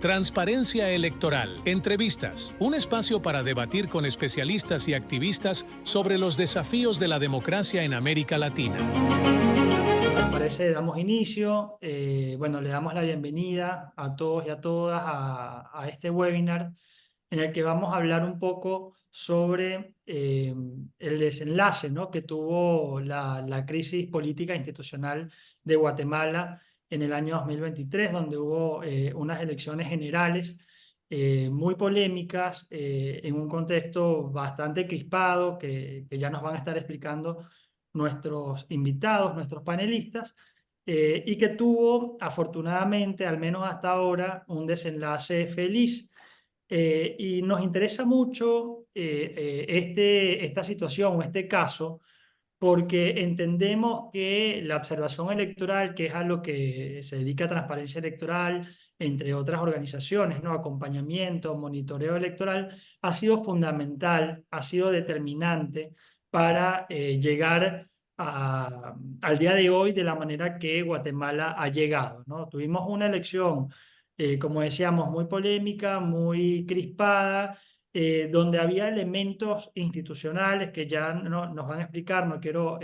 Transparencia Electoral. Entrevistas. Un espacio para debatir con especialistas y activistas sobre los desafíos de la democracia en América Latina. Si les parece, damos inicio. Bueno, le damos la bienvenida a todos y a todas a este webinar en el que vamos a hablar un poco sobre el desenlace, ¿no?, que tuvo la crisis política e institucional de Guatemala en el año 2023, donde hubo unas elecciones generales muy polémicas, en un contexto bastante crispado que ya nos van a estar explicando nuestros invitados, nuestros panelistas, y que tuvo afortunadamente, al menos hasta ahora, un desenlace feliz. Y nos interesa mucho esta situación o este caso porque entendemos que la observación electoral, que es a lo que se dedica Transparencia Electoral, entre otras organizaciones, ¿no?, acompañamiento, monitoreo electoral, ha sido fundamental, ha sido determinante para llegar al día de hoy de la manera que Guatemala ha llegado, ¿no? Tuvimos una elección, como decíamos, muy polémica, muy crispada, donde había elementos institucionales que ya nos van a explicar, no quiero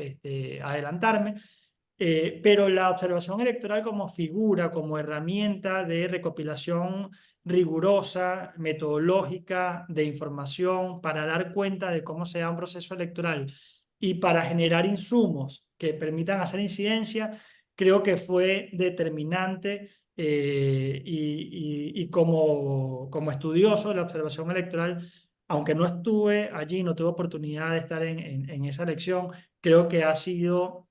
adelantarme, pero la observación electoral como figura, como herramienta de recopilación rigurosa, metodológica, de información para dar cuenta de cómo se da un proceso electoral y para generar insumos que permitan hacer incidencia, creo que fue determinante. Y como estudioso de la observación electoral, aunque no estuve allí, no tuve oportunidad de estar en esa elección, creo que ha sido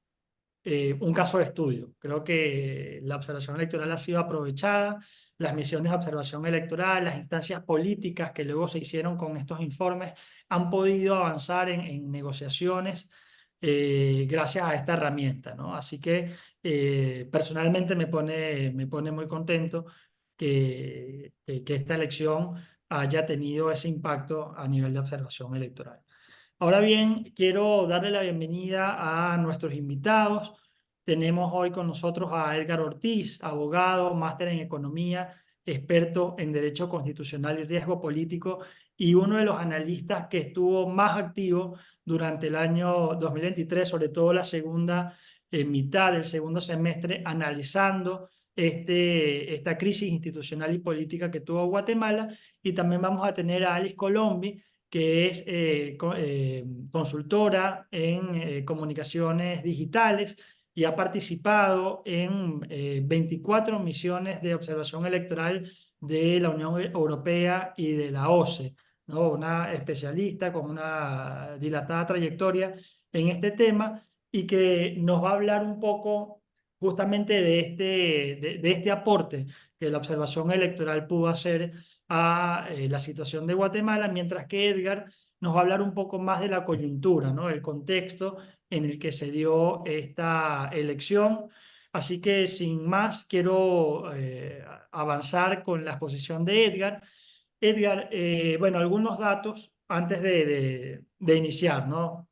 un caso de estudio. Creo que la observación electoral ha sido aprovechada, las misiones de observación electoral, las instancias políticas que luego se hicieron con estos informes han podido avanzar en negociaciones gracias a esta herramienta, ¿no? Así que personalmente me pone muy contento que esta elección haya tenido ese impacto a nivel de observación electoral. Ahora bien, quiero darle la bienvenida a nuestros invitados. Tenemos hoy con nosotros a Edgar Ortiz, abogado, máster en economía, experto en derecho constitucional y riesgo político, y uno de los analistas que estuvo más activo durante el año 2023, sobre todo la segunda mitad del segundo semestre, analizando esta crisis institucional y política que tuvo Guatemala. Y también vamos a tener a Alice Colombi, que es consultora en comunicaciones digitales y ha participado en 24 misiones de observación electoral de la Unión Europea y de la OSCE, ¿no? Una especialista con una dilatada trayectoria en este tema y que nos va a hablar un poco justamente de este aporte que la observación electoral pudo hacer a la situación de Guatemala, mientras que Edgar nos va a hablar un poco más de la coyuntura, ¿no?, el contexto en el que se dio esta elección. Así que sin más, quiero avanzar con la exposición de Edgar. Edgar, bueno, algunos datos antes de iniciar, ¿no?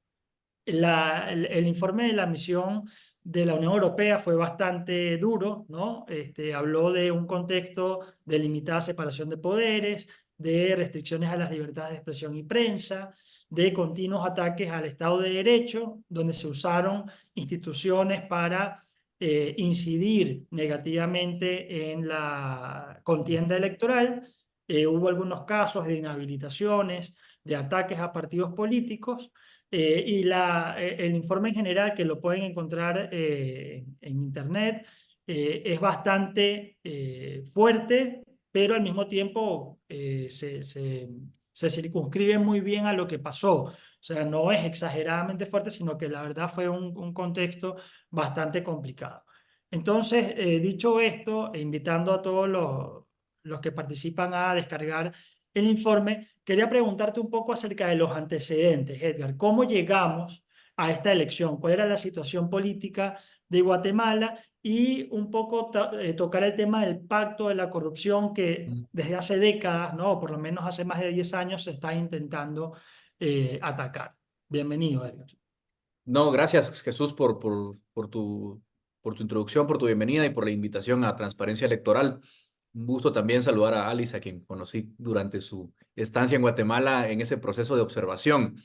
El informe de la misión de la Unión Europea fue bastante duro, ¿no? Habló de un contexto de limitada separación de poderes, de restricciones a las libertades de expresión y prensa, de continuos ataques al Estado de Derecho, donde se usaron instituciones para incidir negativamente en la contienda electoral. Hubo algunos casos de inhabilitaciones, de ataques a partidos políticos. El informe en general, que lo pueden encontrar en internet, es bastante fuerte, pero al mismo tiempo se circunscribe muy bien a lo que pasó. O sea, no es exageradamente fuerte, sino que la verdad fue un contexto bastante complicado. Entonces, dicho esto, e invitando a todos los que participan a descargar el informe, quería preguntarte un poco acerca de los antecedentes, Edgar. ¿Cómo llegamos a esta elección? ¿Cuál era la situación política de Guatemala? Y un poco tocar el tema del pacto de la corrupción que desde hace décadas, ¿no?, por lo menos hace más de 10 años, se está intentando atacar. Bienvenido, Edgar. No, gracias Jesús por tu introducción, por tu bienvenida y por la invitación a Transparencia Electoral. Un gusto también saludar a Alice, a quien conocí durante su estancia en Guatemala en ese proceso de observación.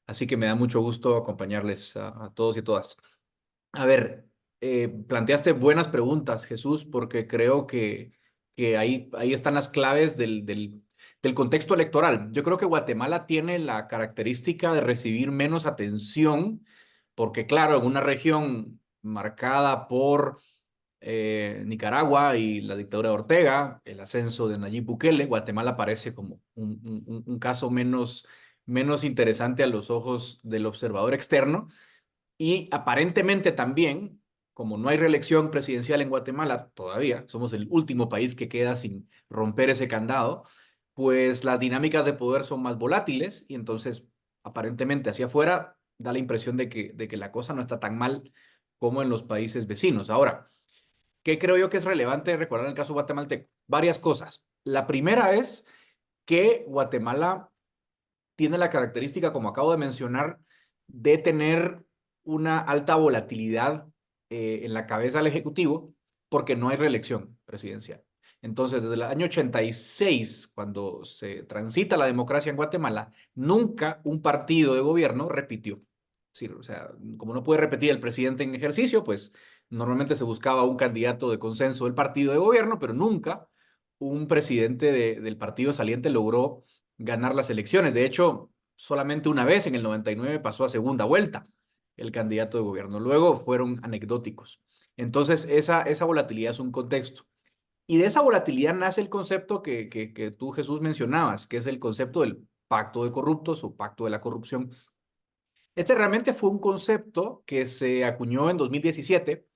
Así que me da mucho gusto acompañarles a todos y todas. A ver, planteaste buenas preguntas, Jesús, porque creo que ahí están las claves del contexto electoral. Yo creo que Guatemala tiene la característica de recibir menos atención, porque claro, en una región marcada por Nicaragua y la dictadura de Ortega, el ascenso de Nayib Bukele, Guatemala parece como un caso menos interesante a los ojos del observador externo. Y aparentemente también, como no hay reelección presidencial en Guatemala todavía, somos el último país que queda sin romper ese candado, pues las dinámicas de poder son más volátiles y entonces aparentemente hacia afuera da la impresión de que la cosa no está tan mal como en los países vecinos. Ahora, ¿qué creo yo que es relevante recordar en el caso guatemalteco? Varias cosas. La primera es que Guatemala tiene la característica, como acabo de mencionar, de tener una alta volatilidad en la cabeza del Ejecutivo porque no hay reelección presidencial. Entonces, desde el año 86, cuando se transita la democracia en Guatemala, nunca un partido de gobierno repitió. Sí, o sea, como no puede repetir el presidente en ejercicio, pues normalmente se buscaba un candidato de consenso del partido de gobierno, pero nunca un presidente del partido saliente logró ganar las elecciones. De hecho, solamente una vez en el 99 pasó a segunda vuelta el candidato de gobierno. Luego fueron anecdóticos. Entonces, esa volatilidad es un contexto. Y de esa volatilidad nace el concepto que tú, Jesús, mencionabas, que es el concepto del pacto de corruptos o pacto de la corrupción. Este realmente fue un concepto que se acuñó en 2017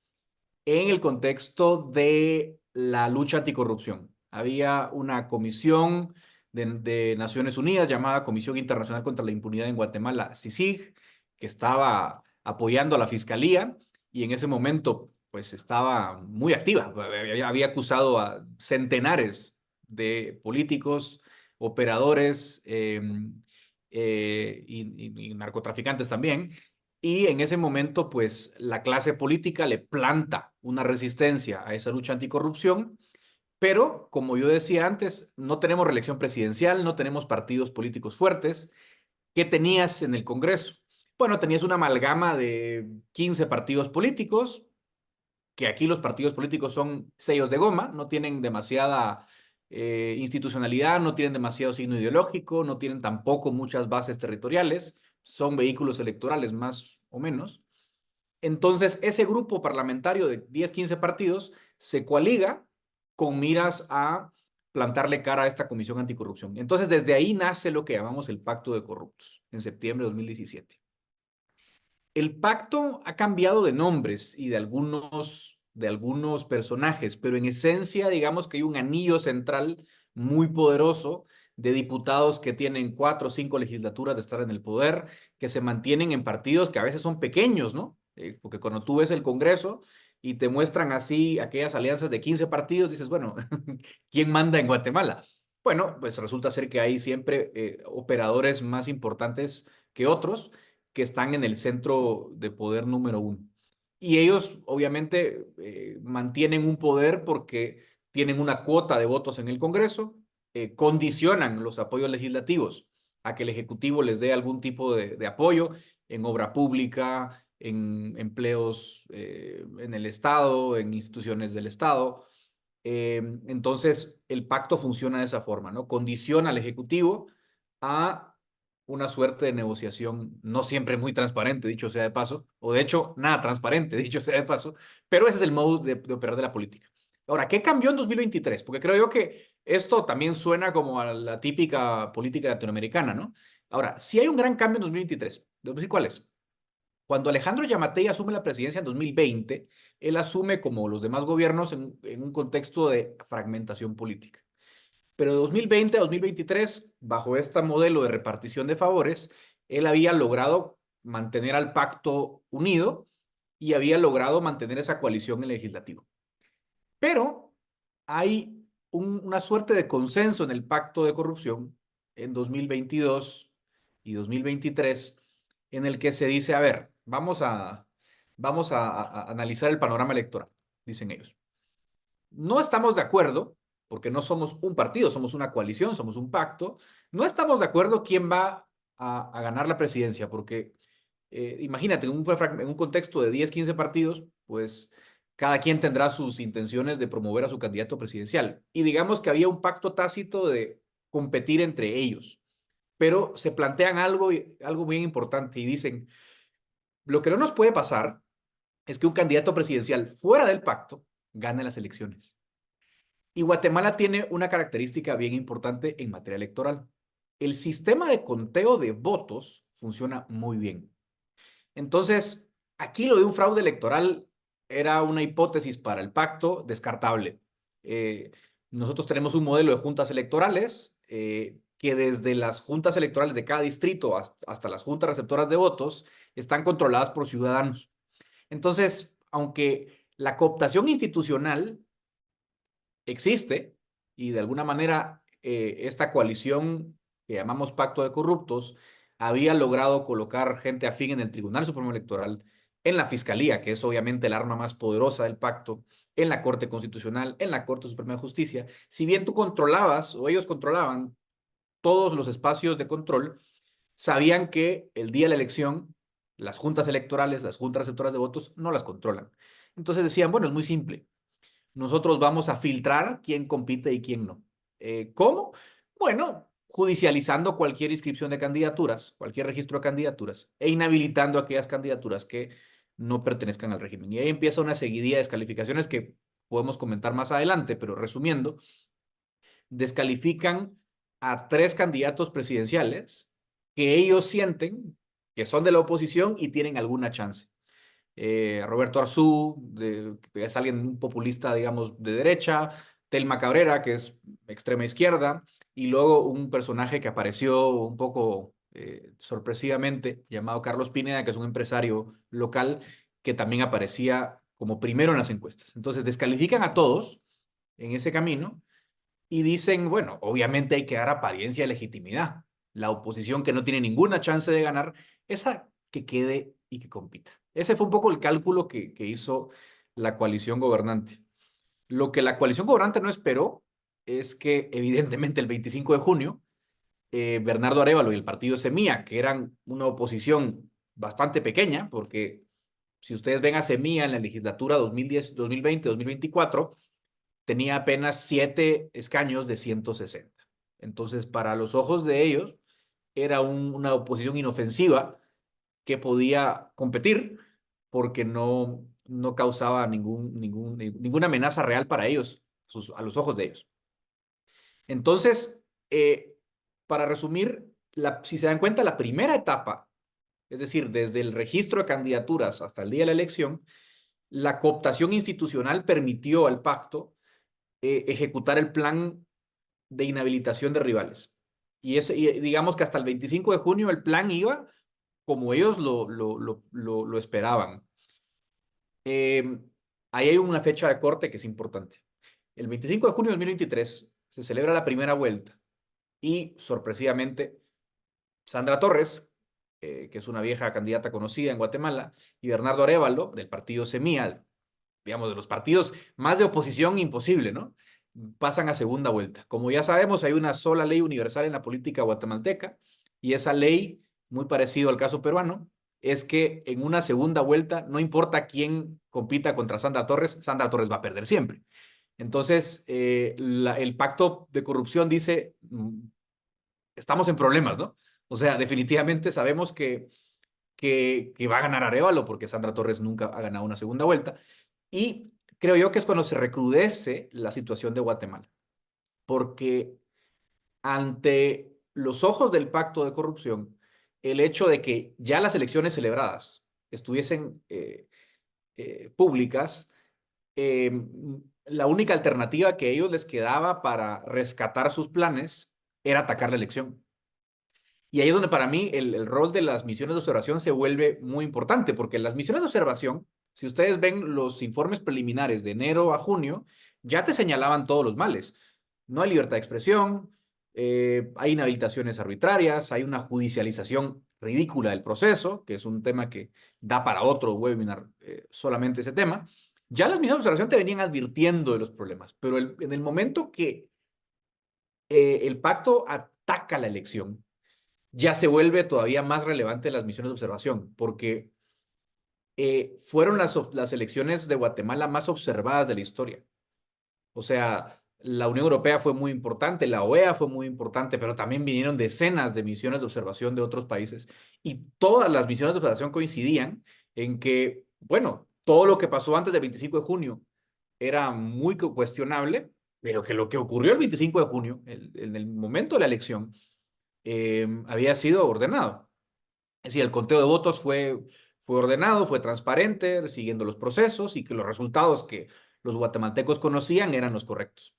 en el contexto de la lucha anticorrupción. Había una comisión de Naciones Unidas llamada Comisión Internacional contra la Impunidad en Guatemala, CICIG, que estaba apoyando a la fiscalía y en ese momento pues estaba muy activa. Había acusado a centenares de políticos, operadores y narcotraficantes también, y en ese momento, pues, la clase política le planta una resistencia a esa lucha anticorrupción, pero, como yo decía antes, no tenemos reelección presidencial, no tenemos partidos políticos fuertes. ¿Qué tenías en el Congreso? Bueno, tenías una amalgama de 15 partidos políticos, que aquí los partidos políticos son sellos de goma, no tienen demasiada institucionalidad, no tienen demasiado signo ideológico, no tienen tampoco muchas bases territoriales, son vehículos electorales más o menos. Entonces, ese grupo parlamentario de 10, 15 partidos se coaliga con miras a plantarle cara a esta comisión anticorrupción. Entonces, desde ahí nace lo que llamamos el Pacto de Corruptos, en septiembre de 2017. El pacto ha cambiado de nombres y de algunos personajes, pero en esencia, digamos que hay un anillo central muy poderoso de diputados que tienen 4 o 5 legislaturas de estar en el poder, que se mantienen en partidos que a veces son pequeños, ¿no? Porque cuando tú ves el Congreso y te muestran así aquellas alianzas de 15 partidos, dices, bueno, ¿quién manda en Guatemala? Bueno, pues resulta ser que hay siempre operadores más importantes que otros que están en el centro de poder número uno. Y ellos obviamente mantienen un poder porque tienen una cuota de votos en el Congreso, condicionan los apoyos legislativos a que el Ejecutivo les dé algún tipo de apoyo en obra pública, en empleos en el Estado, en instituciones del Estado. Entonces, el pacto funciona de esa forma, ¿no? Condiciona al Ejecutivo a una suerte de negociación, no siempre muy transparente, dicho sea de paso, o de hecho, nada transparente, dicho sea de paso, pero ese es el modo de operar de la política. Ahora, ¿qué cambió en 2023? Porque creo yo que esto también suena como a la típica política latinoamericana, ¿no? Ahora, si hay un gran cambio en 2023, ¿cuál es? Cuando Alejandro Yamatei asume la presidencia en 2020, él asume, como los demás gobiernos, en un contexto de fragmentación política. Pero de 2020 a 2023, bajo este modelo de repartición de favores, él había logrado mantener al pacto unido y había logrado mantener esa coalición en el legislativo. Pero hay una suerte de consenso en el pacto de corrupción en 2022 y 2023 en el que se dice, a ver, vamos a analizar el panorama electoral, dicen ellos. No estamos de acuerdo porque no somos un partido, somos una coalición, somos un pacto, no estamos de acuerdo quién va a ganar la presidencia, porque imagínate, en un contexto de 10, 15 partidos, pues cada quien tendrá sus intenciones de promover a su candidato presidencial. Y digamos que había un pacto tácito de competir entre ellos, pero se plantean algo bien importante y dicen, lo que no nos puede pasar es que un candidato presidencial fuera del pacto gane las elecciones. Y Guatemala tiene una característica bien importante en materia electoral. El sistema de conteo de votos funciona muy bien. Entonces, aquí lo de un fraude electoral era una hipótesis para el pacto descartable. Nosotros tenemos un modelo de juntas electorales que desde las juntas electorales de cada distrito hasta las juntas receptoras de votos están controladas por ciudadanos. Entonces, aunque la cooptación institucional existe y de alguna manera esta coalición que llamamos Pacto de Corruptos había logrado colocar gente afín en el Tribunal Supremo Electoral, en la Fiscalía, que es obviamente el arma más poderosa del pacto, en la Corte Constitucional, en la Corte Suprema de Justicia. Si bien tú controlabas o ellos controlaban todos los espacios de control, sabían que el día de la elección, las juntas electorales, las juntas receptoras de votos, no las controlan. Entonces decían, bueno, es muy simple. Nosotros vamos a filtrar quién compite y quién no. ¿Cómo? Bueno, judicializando cualquier inscripción de candidaturas, cualquier registro de candidaturas, e inhabilitando aquellas candidaturas que no pertenezcan al régimen. Y ahí empieza una seguidilla de descalificaciones que podemos comentar más adelante, pero resumiendo, descalifican a 3 candidatos presidenciales que ellos sienten que son de la oposición y tienen alguna chance. Roberto Arzú, que es alguien un populista, digamos, de derecha, Telma Cabrera, que es extrema izquierda, y luego un personaje que apareció un poco sorpresivamente, llamado Carlos Pineda, que es un empresario local, que también aparecía como primero en las encuestas. Entonces descalifican a todos en ese camino y dicen, bueno, obviamente hay que dar apariencia de legitimidad. La oposición que no tiene ninguna chance de ganar, esa que quede y que compita. Ese fue un poco el cálculo que hizo la coalición gobernante. Lo que la coalición gobernante no esperó es que, evidentemente, el 25 de junio, Bernardo Arévalo y el partido Semilla, que eran una oposición bastante pequeña, porque si ustedes ven a Semilla en la legislatura 2010, 2020, 2024, tenía apenas 7 escaños de 160. Entonces, para los ojos de ellos, era una oposición inofensiva que podía competir porque no causaba ninguna amenaza real para ellos, a los ojos de ellos. Entonces, para resumir, si se dan cuenta, la primera etapa, es decir, desde el registro de candidaturas hasta el día de la elección, la cooptación institucional permitió al pacto ejecutar el plan de inhabilitación de rivales. Y digamos que hasta el 25 de junio el plan iba como ellos lo esperaban. Ahí hay una fecha de corte que es importante. El 25 de junio de 2023 se celebra la primera vuelta y, sorpresivamente, Sandra Torres, que es una vieja candidata conocida en Guatemala, y Bernardo Arévalo, del partido Semilla, digamos, de los partidos más de oposición imposible, ¿no? Pasan a segunda vuelta. Como ya sabemos, hay una sola ley universal en la política guatemalteca y esa ley, muy parecido al caso peruano, es que en una segunda vuelta, no importa quién compita contra Sandra Torres va a perder siempre. Entonces, el pacto de corrupción dice, estamos en problemas, ¿no? O sea, definitivamente sabemos que va a ganar Arévalo porque Sandra Torres nunca ha ganado una segunda vuelta. Y creo yo que es cuando se recrudece la situación de Guatemala, porque ante los ojos del pacto de corrupción, el hecho de que ya las elecciones celebradas estuviesen públicas, la única alternativa que a ellos les quedaba para rescatar sus planes era atacar la elección. Y ahí es donde para mí el rol de las misiones de observación se vuelve muy importante, porque las misiones de observación, si ustedes ven los informes preliminares de enero a junio, ya te señalaban todos los males. No hay libertad de expresión, hay inhabilitaciones arbitrarias, hay una judicialización ridícula del proceso, que es un tema que da para otro webinar solamente ese tema. Ya las misiones de observación te venían advirtiendo de los problemas, pero en el momento que el pacto ataca la elección, ya se vuelve todavía más relevante las misiones de observación, porque fueron las elecciones de Guatemala más observadas de la historia. O sea, la Unión Europea fue muy importante, la OEA fue muy importante, pero también vinieron decenas de misiones de observación de otros países. Y todas las misiones de observación coincidían en que, bueno, todo lo que pasó antes del 25 de junio era muy cuestionable, pero que lo que ocurrió el 25 de junio, en el momento de la elección, había sido ordenado. Es decir, el conteo de votos fue ordenado, fue transparente, siguiendo los procesos y que los resultados que los guatemaltecos conocían eran los correctos.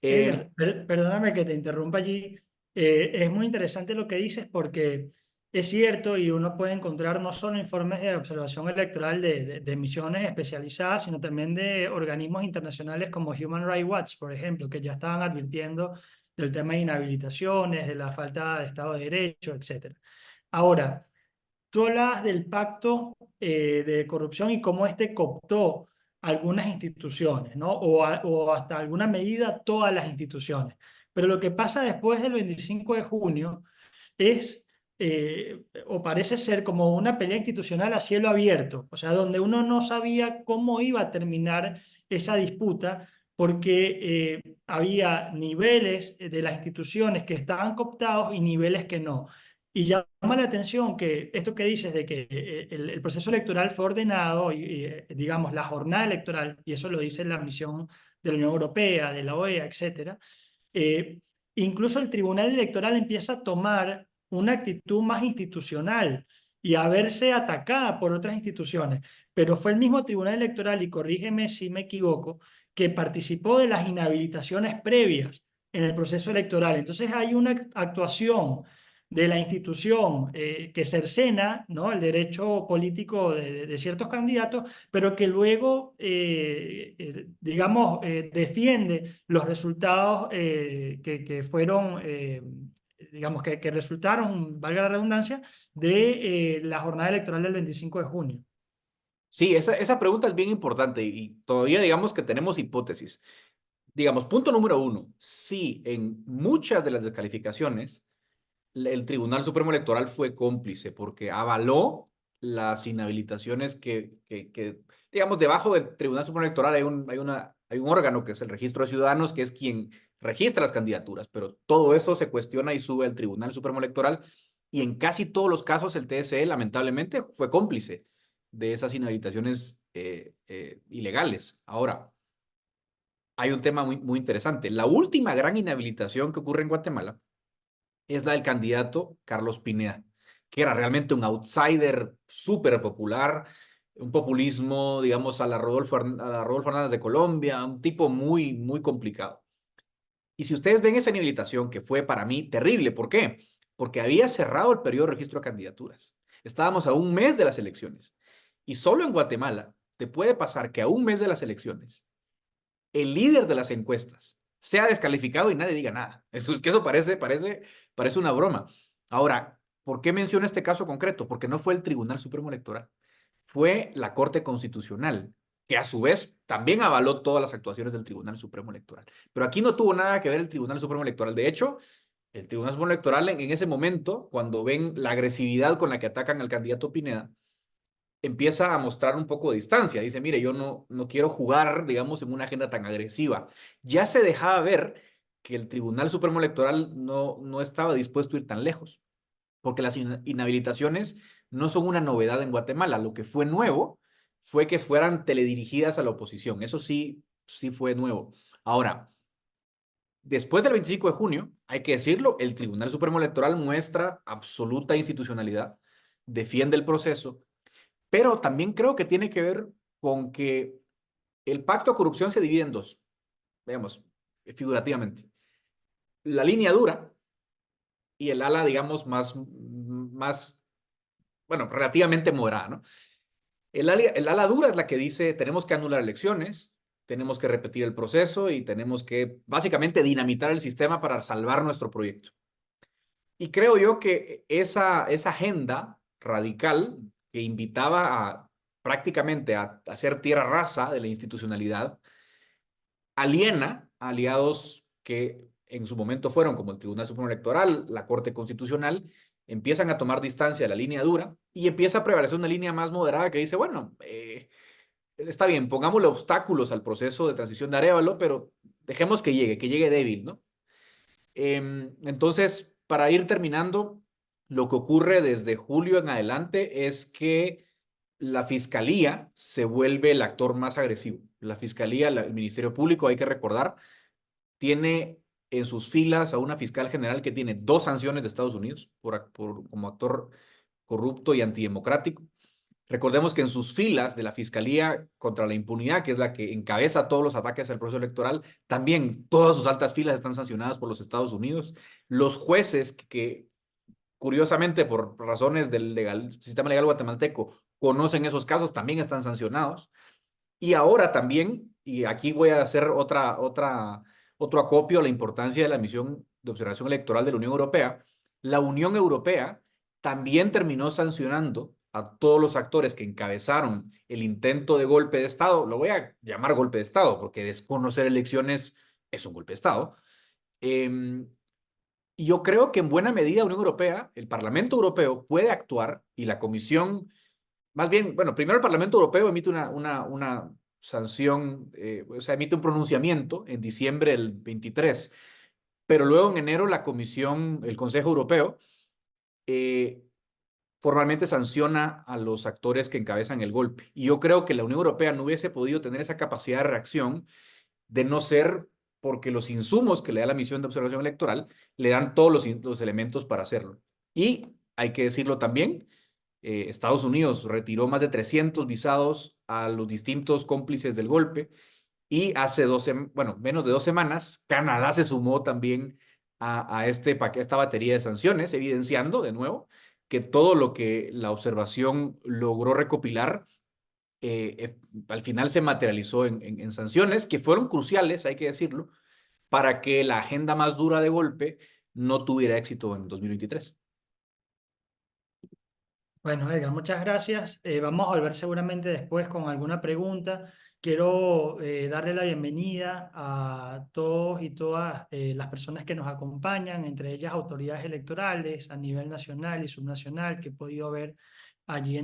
Edgar, perdóname que te interrumpa allí. Es muy interesante lo que dices porque es cierto y uno puede encontrar no solo informes de observación electoral de misiones especializadas, sino también de organismos internacionales como Human Rights Watch, por ejemplo, que ya estaban advirtiendo del tema de inhabilitaciones, de la falta de Estado de Derecho, etcétera. Ahora, tú hablabas del pacto de corrupción y cómo este cooptó algunas instituciones, ¿no? O hasta alguna medida todas las instituciones. Pero lo que pasa después del 25 de junio es, o parece ser como una pelea institucional a cielo abierto, o sea, donde uno no sabía cómo iba a terminar esa disputa, porque había niveles de las instituciones que estaban cooptados y niveles que no. Y llama la atención que esto que dices de que el proceso electoral fue ordenado y, digamos, la jornada electoral, y eso lo dice la misión de la Unión Europea, de la OEA, etcétera, eh, incluso el Tribunal Electoral empieza a tomar una actitud más institucional y a verse atacada por otras instituciones. Pero fue el mismo Tribunal Electoral, y corrígeme si me equivoco, que participó de las inhabilitaciones previas en el proceso electoral. Entonces hay una actuación de la institución que cercena, ¿no?, el derecho político de ciertos candidatos, pero que luego, digamos, defiende los resultados que fueron, digamos, que resultaron, valga la redundancia, de la jornada electoral del 25 de junio. Sí, esa pregunta es bien importante y todavía digamos que tenemos hipótesis. Digamos, punto número uno, sí, en muchas de las descalificaciones, el Tribunal Supremo Electoral fue cómplice porque avaló las inhabilitaciones digamos, debajo del Tribunal Supremo Electoral hay un órgano que es el Registro de Ciudadanos, que es quien registra las candidaturas, pero todo eso se cuestiona y sube al Tribunal Supremo Electoral y en casi todos los casos el TSE lamentablemente fue cómplice de esas inhabilitaciones ilegales. Ahora, hay un tema muy interesante. La última gran inhabilitación que ocurre en Guatemala es la del candidato Carlos Pineda, que era realmente un outsider súper popular, un populismo, digamos, a la Rodolfo Hernández de Colombia, un tipo muy complicado. Y si ustedes ven esa inhabilitación, que fue para mí terrible, ¿por qué? Porque había cerrado el periodo de registro de candidaturas. Estábamos a un mes de las elecciones. Y solo en Guatemala te puede pasar que a un mes de las elecciones el líder de las encuestas sea descalificado y nadie diga nada. Es que eso parece una broma. Ahora, ¿por qué menciono este caso concreto? Porque no fue el Tribunal Supremo Electoral, fue la Corte Constitucional, que a su vez también avaló todas las actuaciones del Tribunal Supremo Electoral. Pero aquí no tuvo nada que ver el Tribunal Supremo Electoral. De hecho, el Tribunal Supremo Electoral en ese momento, cuando ven la agresividad con la que atacan al candidato Pineda, empieza a mostrar un poco de distancia. Dice, mire, yo no quiero jugar, digamos, en una agenda tan agresiva. Ya se dejaba ver que el Tribunal Supremo Electoral no estaba dispuesto a ir tan lejos, porque las inhabilitaciones no son una novedad en Guatemala. Lo que fue nuevo fue que fueran teledirigidas a la oposición. Eso sí fue nuevo. Ahora, después del 25 de junio, hay que decirlo, el Tribunal Supremo Electoral muestra absoluta institucionalidad, defiende el proceso, pero también creo que tiene que ver con que el pacto de corrupción se divide en dos, digamos, figurativamente. La línea dura y el ala, digamos, bueno, relativamente moderada, ¿no? El ala dura es la que dice, tenemos que anular elecciones, tenemos que repetir el proceso y tenemos que, básicamente, dinamitar el sistema para salvar nuestro proyecto. Y creo yo que esa agenda radical que invitaba prácticamente a hacer tierra rasa de la institucionalidad, aliena a aliados que en su momento fueron como el Tribunal Supremo Electoral, la Corte Constitucional, empiezan a tomar distancia de la línea dura y empieza a prevalecer una línea más moderada que dice, bueno, está bien, pongámosle obstáculos al proceso de transición de Arévalo, pero dejemos que llegue débil, ¿no? Entonces, para ir terminando, lo que ocurre desde julio en adelante es que la fiscalía se vuelve el actor más agresivo. La fiscalía, el Ministerio Público, hay que recordar, tiene en sus filas a una fiscal general que tiene 2 sanciones de Estados Unidos como actor corrupto y antidemocrático. Recordemos que en sus filas de la Fiscalía contra la Impunidad, que es la que encabeza todos los ataques al proceso electoral, también todas sus altas filas están sancionadas por los Estados Unidos. Los jueces que curiosamente, por razones del sistema legal guatemalteco, conocen esos casos, también están sancionados. Y ahora también, y aquí voy a hacer otro acopio a la importancia de la misión de observación electoral de la Unión Europea, la Unión Europea también terminó sancionando a todos los actores que encabezaron el intento de golpe de Estado. Lo voy a llamar golpe de Estado porque desconocer elecciones es un golpe de Estado. Y yo creo que en buena medida la Unión Europea, el Parlamento Europeo puede actuar y la Comisión, más bien, bueno, primero el Parlamento Europeo emite una sanción, o sea, emite un pronunciamiento en diciembre del 23, pero luego en enero la Comisión, el Consejo Europeo, eh, formalmente sanciona a los actores que encabezan el golpe. Y yo creo que la Unión Europea no hubiese podido tener esa capacidad de reacción de no ser porque los insumos que le da la misión de observación electoral le dan todos los elementos para hacerlo. Y hay que decirlo también, Estados Unidos retiró más de 300 visados a los distintos cómplices del golpe y hace menos de 2 semanas, Canadá se sumó también a esta batería de sanciones, evidenciando de nuevo que todo lo que la observación logró recopilar al final se materializó en sanciones que fueron cruciales, hay que decirlo, para que la agenda más dura de golpe no tuviera éxito en 2023. Bueno, Edgar, muchas gracias. Vamos a volver seguramente después con alguna pregunta. Quiero darle la bienvenida a todos y todas las personas que nos acompañan, entre ellas autoridades electorales a nivel nacional y subnacional que he podido ver allí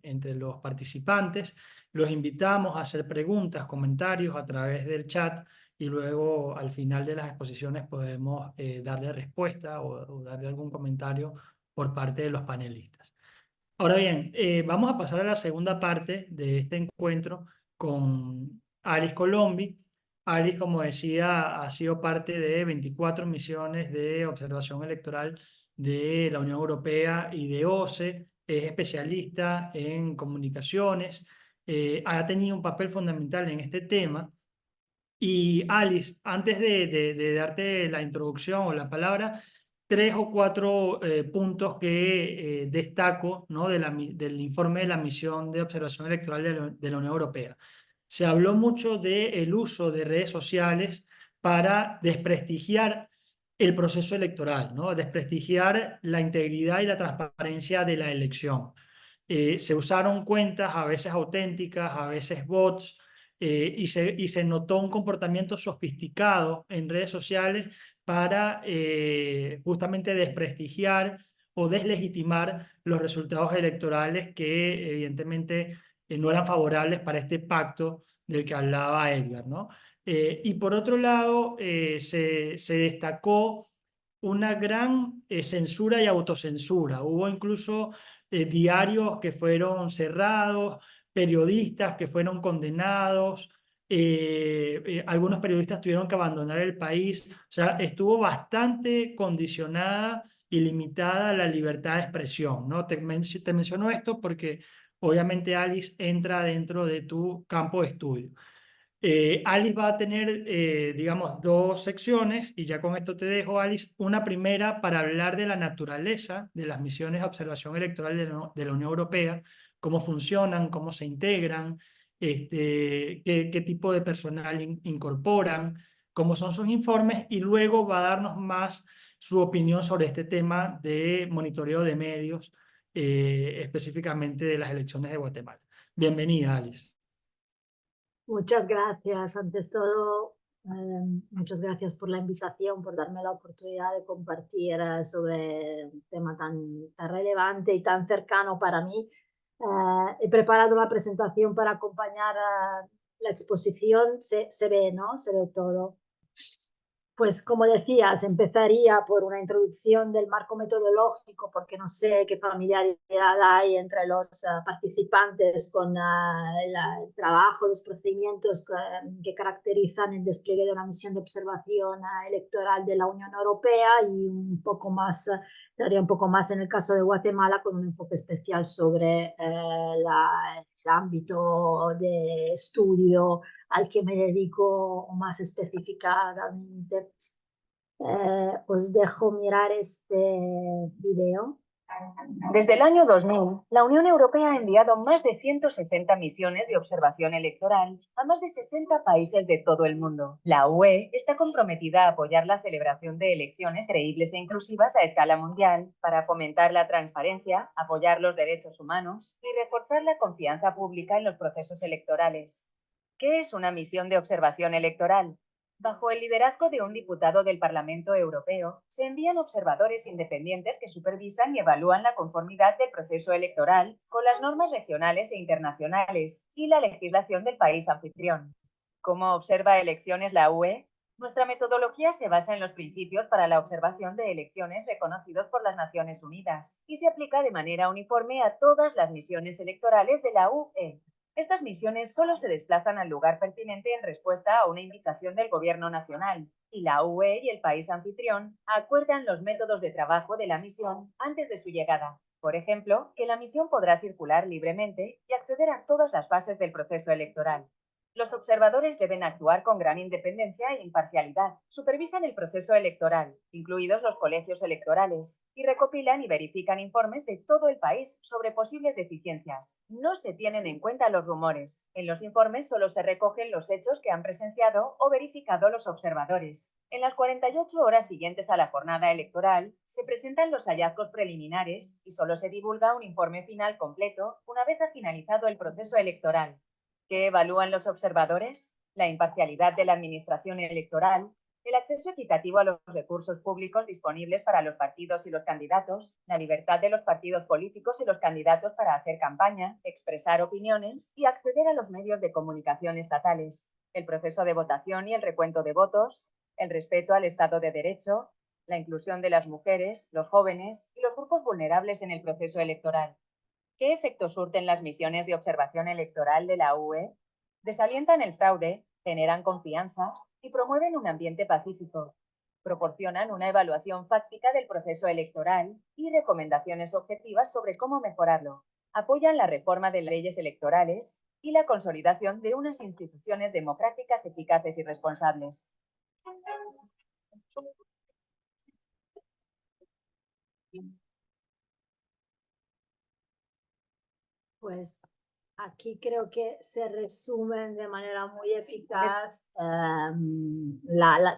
entre los participantes. Los invitamos a hacer preguntas, comentarios a través del chat y luego al final de las exposiciones podemos darle respuesta o darle algún comentario por parte de los panelistas. Ahora bien, vamos a pasar a la segunda parte de este encuentro con Alice Colombi. Alice, como decía, ha sido parte de 24 misiones de observación electoral de la Unión Europea y de OSCE. Es especialista en comunicaciones, ha tenido un papel fundamental en este tema. Y Alice, antes de darte la introducción o la palabra, 3 o 4 puntos que destaco, ¿no? Del informe de la misión de observación electoral de la Unión Europea. Se habló mucho del uso de redes sociales para desprestigiar el proceso electoral, ¿no? Desprestigiar la integridad y la transparencia de la elección. Se usaron cuentas a veces auténticas, a veces bots, y se notó un comportamiento sofisticado en redes sociales para justamente desprestigiar o deslegitimar los resultados electorales que evidentemente no eran favorables para este pacto del que hablaba Edgar, ¿no? Y por otro lado, se destacó una gran censura y autocensura. Hubo incluso diarios que fueron cerrados, periodistas que fueron condenados, algunos periodistas tuvieron que abandonar el país. O sea, estuvo bastante condicionada y limitada la libertad de expresión, ¿no? Te menciono esto porque obviamente Alice entra dentro de tu campo de estudio. Alice va a tener, digamos, 2 secciones y ya con esto te dejo, Alice. Una primera para hablar de la naturaleza de las misiones de observación electoral de la Unión Europea, cómo funcionan, cómo se integran, qué tipo de personal incorporan, cómo son sus informes, y luego va a darnos más su opinión sobre este tema de monitoreo de medios, específicamente de las elecciones de Guatemala. Bienvenida, Alice. Muchas gracias. Antes de todo, muchas gracias por la invitación, por darme la oportunidad de compartir sobre un tema tan relevante y tan cercano para mí. He preparado una presentación para acompañar a la exposición. Se ve, ¿no? Se ve todo. Pues como decías, empezaría por una introducción del marco metodológico, porque no sé qué familiaridad hay entre los participantes con el trabajo, los procedimientos que caracterizan el despliegue de una misión de observación electoral de la Unión Europea, y un poco más, daría un poco más en el caso de Guatemala, con un enfoque especial sobre el ámbito de estudio al que me dedico más específicamente. Os dejo mirar este video. Desde el año 2000, la Unión Europea ha enviado más de 160 misiones de observación electoral a más de 60 países de todo el mundo. La UE está comprometida a apoyar la celebración de elecciones creíbles e inclusivas a escala mundial para fomentar la transparencia, apoyar los derechos humanos y reforzar la confianza pública en los procesos electorales. ¿Qué es una misión de observación electoral? Bajo el liderazgo de un diputado del Parlamento Europeo, se envían observadores independientes que supervisan y evalúan la conformidad del proceso electoral con las normas regionales e internacionales y la legislación del país anfitrión. ¿Cómo observa elecciones la UE? Nuestra metodología se basa en los principios para la observación de elecciones reconocidos por las Naciones Unidas y se aplica de manera uniforme a todas las misiones electorales de la UE. Estas misiones solo se desplazan al lugar pertinente en respuesta a una indicación del gobierno nacional, y la UE y el país anfitrión acuerdan los métodos de trabajo de la misión antes de su llegada. Por ejemplo, que la misión podrá circular libremente y acceder a todas las fases del proceso electoral. Los observadores deben actuar con gran independencia e imparcialidad. Supervisan el proceso electoral, incluidos los colegios electorales, y recopilan y verifican informes de todo el país sobre posibles deficiencias. No se tienen en cuenta los rumores. En los informes solo se recogen los hechos que han presenciado o verificado los observadores. En las 48 horas siguientes a la jornada electoral, se presentan los hallazgos preliminares y solo se divulga un informe final completo una vez ha finalizado el proceso electoral. ¿Qué evalúan los observadores? La imparcialidad de la administración electoral, el acceso equitativo a los recursos públicos disponibles para los partidos y los candidatos, la libertad de los partidos políticos y los candidatos para hacer campaña, expresar opiniones y acceder a los medios de comunicación estatales, el proceso de votación y el recuento de votos, el respeto al Estado de Derecho, la inclusión de las mujeres, los jóvenes y los grupos vulnerables en el proceso electoral. ¿Qué efectos surten las misiones de observación electoral de la UE? Desalientan el fraude, generan confianza y promueven un ambiente pacífico. Proporcionan una evaluación fáctica del proceso electoral y recomendaciones objetivas sobre cómo mejorarlo. Apoyan la reforma de leyes electorales y la consolidación de unas instituciones democráticas eficaces y responsables. Pues aquí creo que se resumen de manera muy eficaz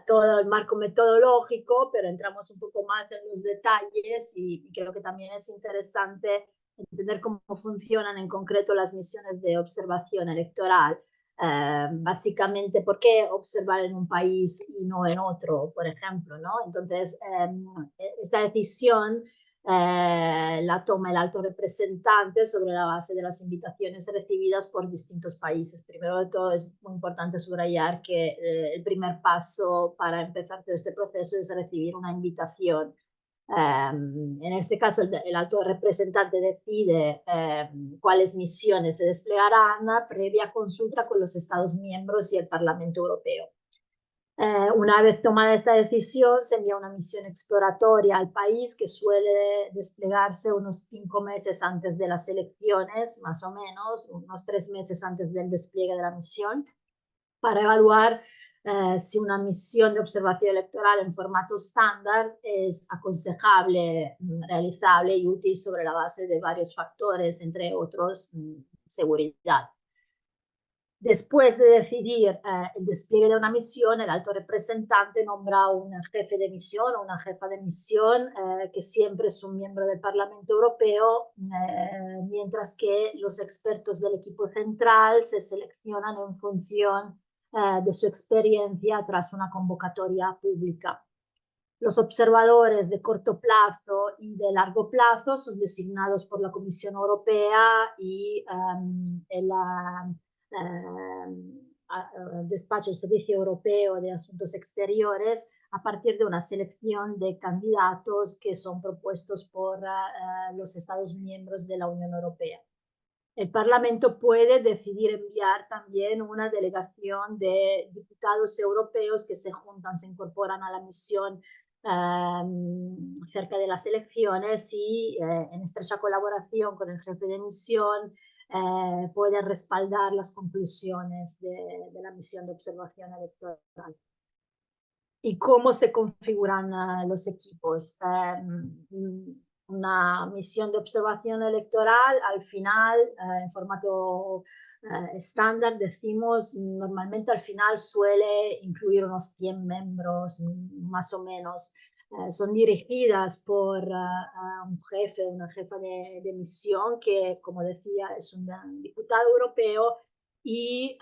todo el marco metodológico, pero entramos un poco más en los detalles y creo que también es interesante entender cómo funcionan en concreto las misiones de observación electoral. Básicamente, ¿por qué observar en un país y no en otro, por ejemplo, ¿no? Entonces, esta decisión la toma el alto representante sobre la base de las invitaciones recibidas por distintos países. Primero de todo, es muy importante subrayar que el primer paso para empezar todo este proceso es recibir una invitación. En este caso, el alto representante decide cuáles misiones se desplegarán previa consulta con los Estados miembros y el Parlamento Europeo. Una vez tomada esta decisión, se envía una misión exploratoria al país que suele desplegarse unos 5 meses antes de las elecciones, más o menos, unos 3 meses antes del despliegue de la misión, para evaluar si una misión de observación electoral en formato estándar es aconsejable, realizable y útil sobre la base de varios factores, entre otros, seguridad. Después de decidir el despliegue de una misión, el alto representante nombra un jefe de misión o una jefa de misión que siempre es un miembro del Parlamento Europeo, mientras que los expertos del equipo central se seleccionan en función de su experiencia tras una convocatoria pública. Los observadores de corto plazo y de largo plazo son designados por la Comisión Europea y el despacho del Servicio Europeo de Asuntos Exteriores a partir de una selección de candidatos que son propuestos por los Estados miembros de la Unión Europea. El Parlamento puede decidir enviar también una delegación de diputados europeos que se juntan, se incorporan a la misión cerca de las elecciones y en estrecha colaboración con el jefe de misión pueden respaldar las conclusiones de la misión de observación electoral. ¿Y cómo se configuran los equipos? Una misión de observación electoral, al final, en formato estándar, decimos, normalmente al final suele incluir unos 100 miembros, más o menos. Son dirigidas por un jefe o una jefa de misión que, como decía, es un diputado europeo y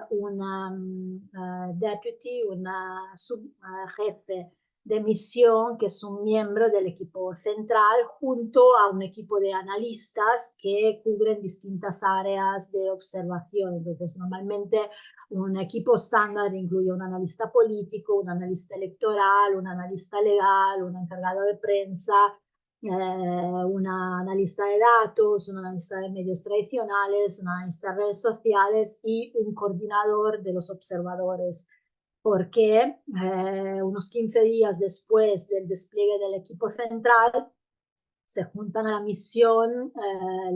una deputy, una subjefe de misión que es un miembro del equipo central junto a un equipo de analistas que cubren distintas áreas de observación. Entonces, normalmente un equipo estándar incluye un analista político, un analista electoral, un analista legal, un encargado de prensa, una analista de datos, un analista de medios tradicionales, un analista de redes sociales y un coordinador de los observadores. Porque unos 15 días después del despliegue del equipo central se juntan a la misión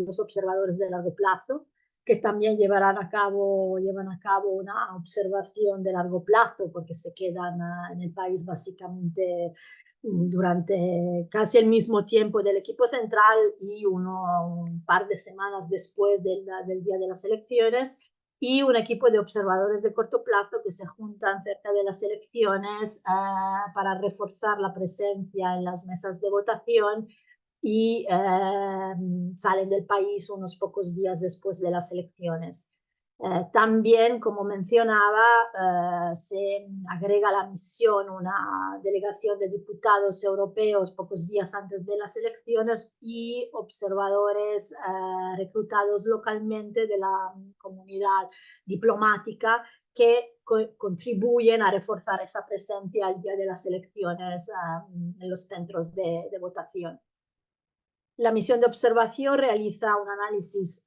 los observadores de largo plazo, que también llevan a cabo una observación de largo plazo, porque se quedan en el país básicamente durante casi el mismo tiempo del equipo central y un par de semanas después del día de las elecciones, y un equipo de observadores de corto plazo que se juntan cerca de las elecciones para reforzar la presencia en las mesas de votación y salen del país unos pocos días después de las elecciones. También, como mencionaba, se agrega a la misión una delegación de diputados europeos pocos días antes de las elecciones y observadores reclutados localmente de la comunidad diplomática que contribuyen a reforzar esa presencia al día de las elecciones en los centros de votación. La misión de observación realiza un análisis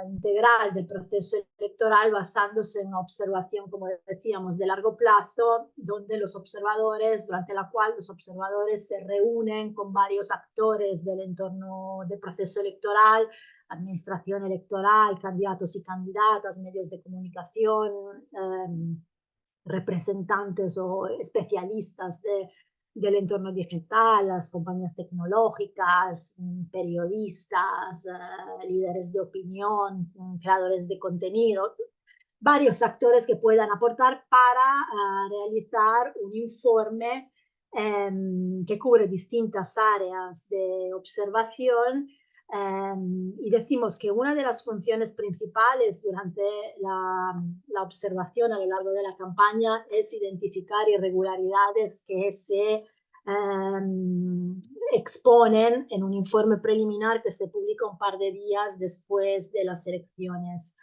integral del proceso electoral basándose en una observación, como decíamos, de largo plazo, durante la cual los observadores se reúnen con varios actores del entorno del proceso electoral, administración electoral, candidatos y candidatas, medios de comunicación, representantes o especialistas del entorno digital, las compañías tecnológicas, periodistas, líderes de opinión, creadores de contenido, varios actores que puedan aportar para realizar un informe que cubre distintas áreas de observación. Y decimos que una de las funciones principales durante la observación a lo largo de la campaña es identificar irregularidades que se exponen en un informe preliminar que se publica un par de días después de las elecciones.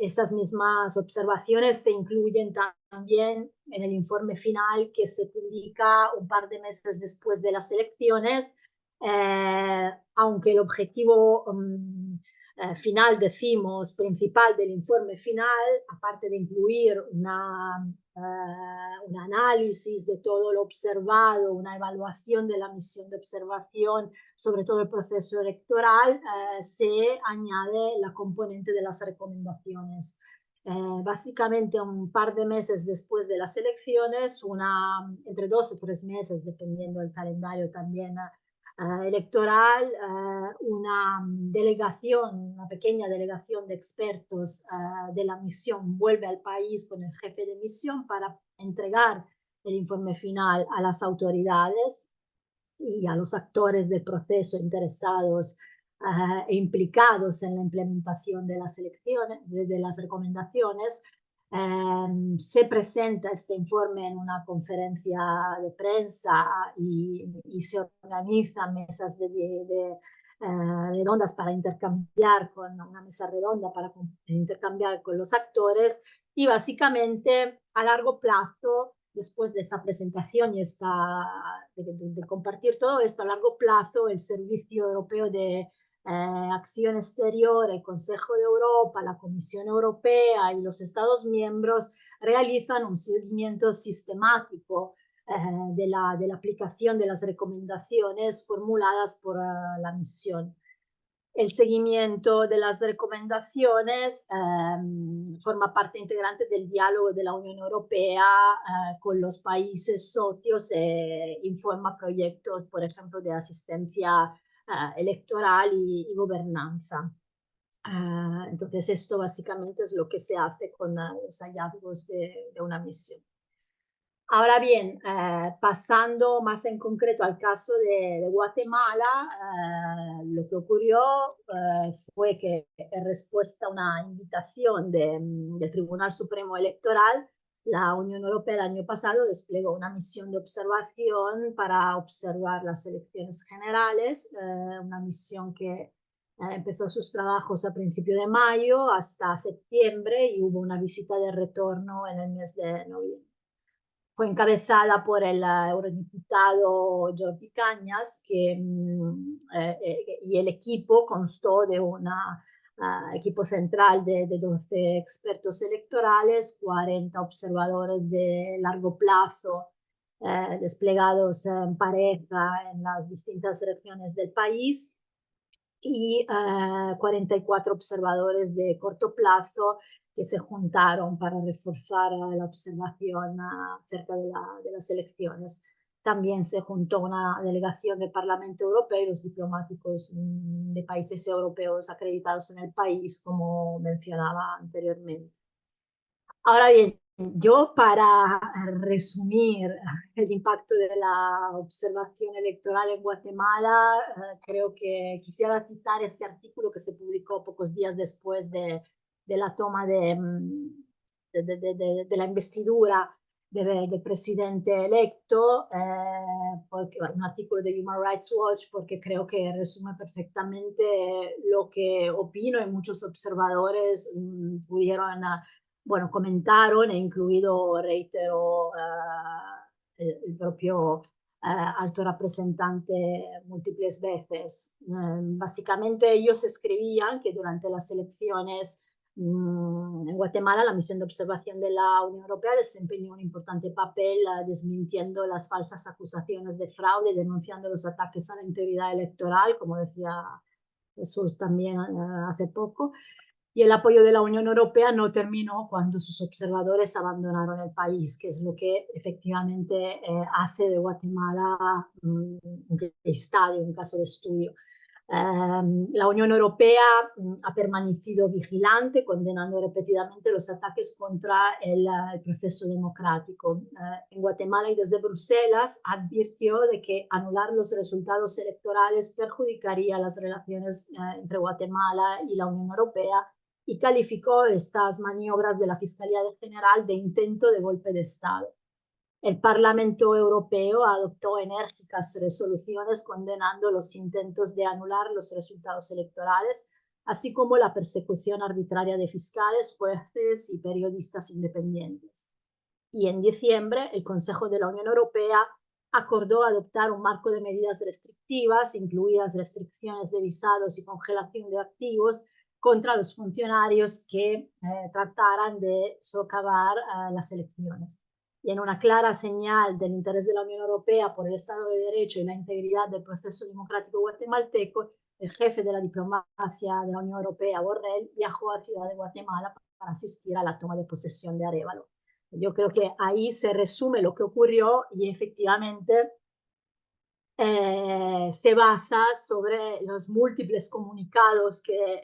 Estas mismas observaciones se incluyen también en el informe final que se publica un par de meses después de las elecciones, aunque el objetivo final, decimos, principal del informe final, aparte de incluir un análisis de todo lo observado, una evaluación de la misión de observación sobre todo el proceso electoral, se añade la componente de las recomendaciones. Básicamente un par de meses después de las elecciones, entre 2 o 3 meses, dependiendo del calendario también electoral, una pequeña delegación de expertos de la misión vuelve al país con el jefe de misión para entregar el informe final a las autoridades y a los actores del proceso interesados e implicados en la implementación de las elecciones, de las recomendaciones. Se presenta este informe en una conferencia de prensa y se organizan mesas redondas para intercambiar una mesa redonda para intercambiar con los actores, y básicamente a largo plazo, después de esta presentación y de compartir todo esto, a largo plazo el Servicio Europeo de Acción Exterior, el Consejo de Europa, la Comisión Europea y los Estados miembros realizan un seguimiento sistemático de la aplicación de las recomendaciones formuladas por la misión. El seguimiento de las recomendaciones forma parte integrante del diálogo de la Unión Europea con los países socios e informa proyectos, por ejemplo, de asistencia electoral y gobernanza. Entonces, esto básicamente es lo que se hace con los hallazgos de una misión. Ahora bien, pasando más en concreto al caso de Guatemala, lo que ocurrió fue que en respuesta a una invitación del Tribunal Supremo Electoral, la Unión Europea el año pasado desplegó una misión de observación para observar las elecciones generales, una misión que empezó sus trabajos a principios de mayo hasta septiembre, y hubo una visita de retorno en el mes de noviembre. Fue encabezada por el eurodiputado Jordi Cañas, y el equipo constó de un equipo central de 12 expertos electorales, 40 observadores de largo plazo desplegados en pareja en las distintas regiones del país, y 44 observadores de corto plazo que se juntaron para reforzar la observación acerca de las elecciones. También se juntó una delegación del Parlamento Europeo y los diplomáticos de países europeos acreditados en el país, como mencionaba anteriormente. Ahora bien, yo, para resumir el impacto de la observación electoral en Guatemala, creo que quisiera citar este artículo que se publicó pocos días después de la toma de la investidura del presidente electo, un artículo de Human Rights Watch, porque creo que resume perfectamente lo que opino, y muchos observadores pudieron comentaron, e incluido, reitero, el propio alto representante múltiples veces. Básicamente ellos escribían que durante las elecciones en Guatemala la misión de observación de la Unión Europea desempeñó un importante papel desmintiendo las falsas acusaciones de fraude, denunciando los ataques a la integridad electoral, como decía Jesús también hace poco. Y el apoyo de la Unión Europea no terminó cuando sus observadores abandonaron el país, que es lo que efectivamente hace de Guatemala un estadio, un caso de estudio. La Unión Europea ha permanecido vigilante, condenando repetidamente los ataques contra el proceso democrático. En Guatemala, y desde Bruselas, advirtió de que anular los resultados electorales perjudicaría las relaciones entre Guatemala y la Unión Europea, y calificó estas maniobras de la Fiscalía General de intento de golpe de Estado. El Parlamento Europeo adoptó enérgicas resoluciones condenando los intentos de anular los resultados electorales, así como la persecución arbitraria de fiscales, jueces y periodistas independientes. Y en diciembre, el Consejo de la Unión Europea acordó adoptar un marco de medidas restrictivas, incluidas restricciones de visados y congelación de activos, contra los funcionarios que trataran de socavar las elecciones. Y en una clara señal del interés de la Unión Europea por el Estado de Derecho y la integridad del proceso democrático guatemalteco, el jefe de la diplomacia de la Unión Europea, Borrell, viajó a Ciudad de Guatemala para asistir a la toma de posesión de Arévalo. Yo creo que ahí se resume lo que ocurrió, y efectivamente se basa sobre los múltiples comunicados que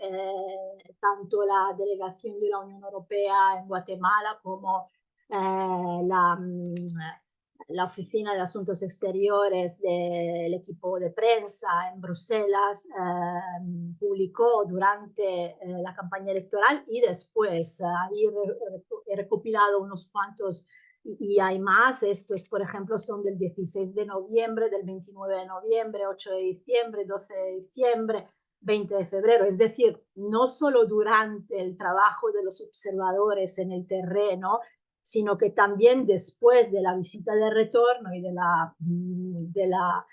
tanto la delegación de la Unión Europea en Guatemala como la Oficina de Asuntos Exteriores del equipo de prensa en Bruselas publicó durante la campaña electoral y después. Ahí he recopilado unos cuantos y hay más. Estos, por ejemplo, son del 16 de noviembre, del 29 de noviembre, 8 de diciembre, 12 de diciembre, 20 de febrero. Es decir, no solo durante el trabajo de los observadores en el terreno, sino que también después de la visita de retorno y de la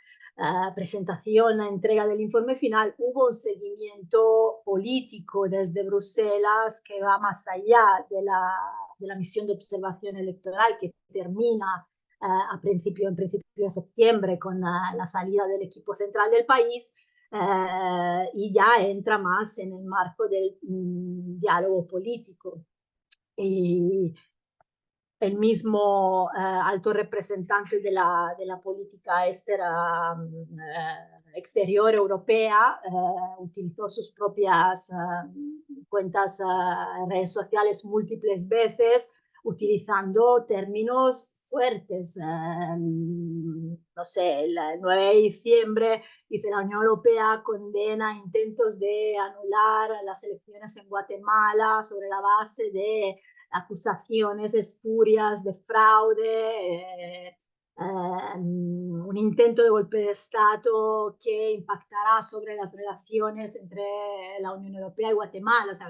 presentación, la entrega del informe final, hubo un seguimiento político desde Bruselas que va más allá de la misión de observación electoral, que termina en principio de septiembre con la salida del equipo central del país, y ya entra más en el marco del diálogo político. Y el mismo alto representante de la política exterior europea utilizó sus propias cuentas redes sociales múltiples veces, utilizando términos fuertes. No sé, el 9 de diciembre dice: la Unión Europea condena intentos de anular las elecciones en Guatemala sobre la base de acusaciones espurias de fraude, un intento de golpe de Estado que impactará sobre las relaciones entre la Unión Europea y Guatemala. O sea,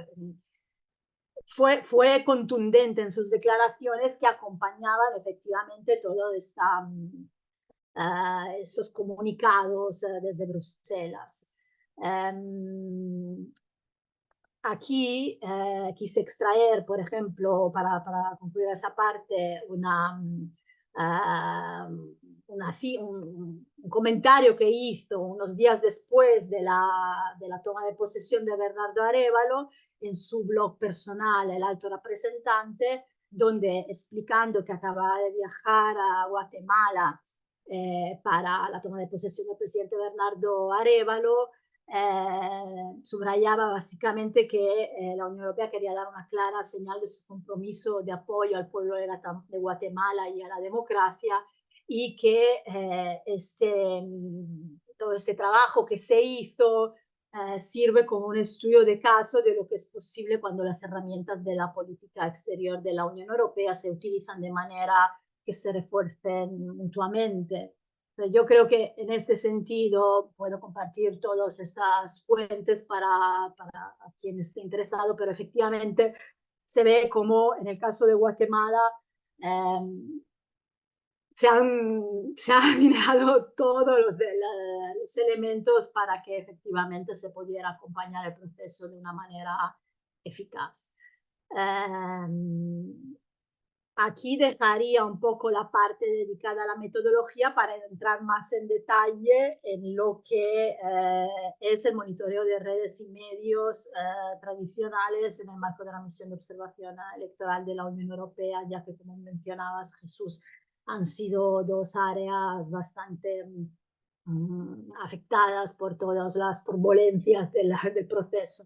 fue contundente en sus declaraciones, que acompañaban efectivamente todo estos comunicados desde Bruselas. Aquí quise extraer, por ejemplo, para concluir esa parte, un comentario que hizo unos días después de la toma de posesión de Bernardo Arévalo en su blog personal, El Alto Representante, donde, explicando que acababa de viajar a Guatemala para la toma de posesión del presidente Bernardo Arévalo, subrayaba básicamente que la Unión Europea quería dar una clara señal de su compromiso de apoyo al pueblo de Guatemala y a la democracia, y que todo este trabajo que se hizo sirve como un estudio de caso de lo que es posible cuando las herramientas de la política exterior de la Unión Europea se utilizan de manera que se refuercen mutuamente. Yo creo que en este sentido puedo compartir todas estas fuentes para quien esté interesado, pero efectivamente se ve como en el caso de Guatemala se han alineado todos los elementos para que efectivamente se pudiera acompañar el proceso de una manera eficaz. Aquí dejaría un poco la parte dedicada a la metodología para entrar más en detalle en lo que es el monitoreo de redes y medios tradicionales en el marco de la misión de observación electoral de la Unión Europea, ya que, como mencionabas, Jesús, han sido dos áreas bastante afectadas por todas las turbulencias del proceso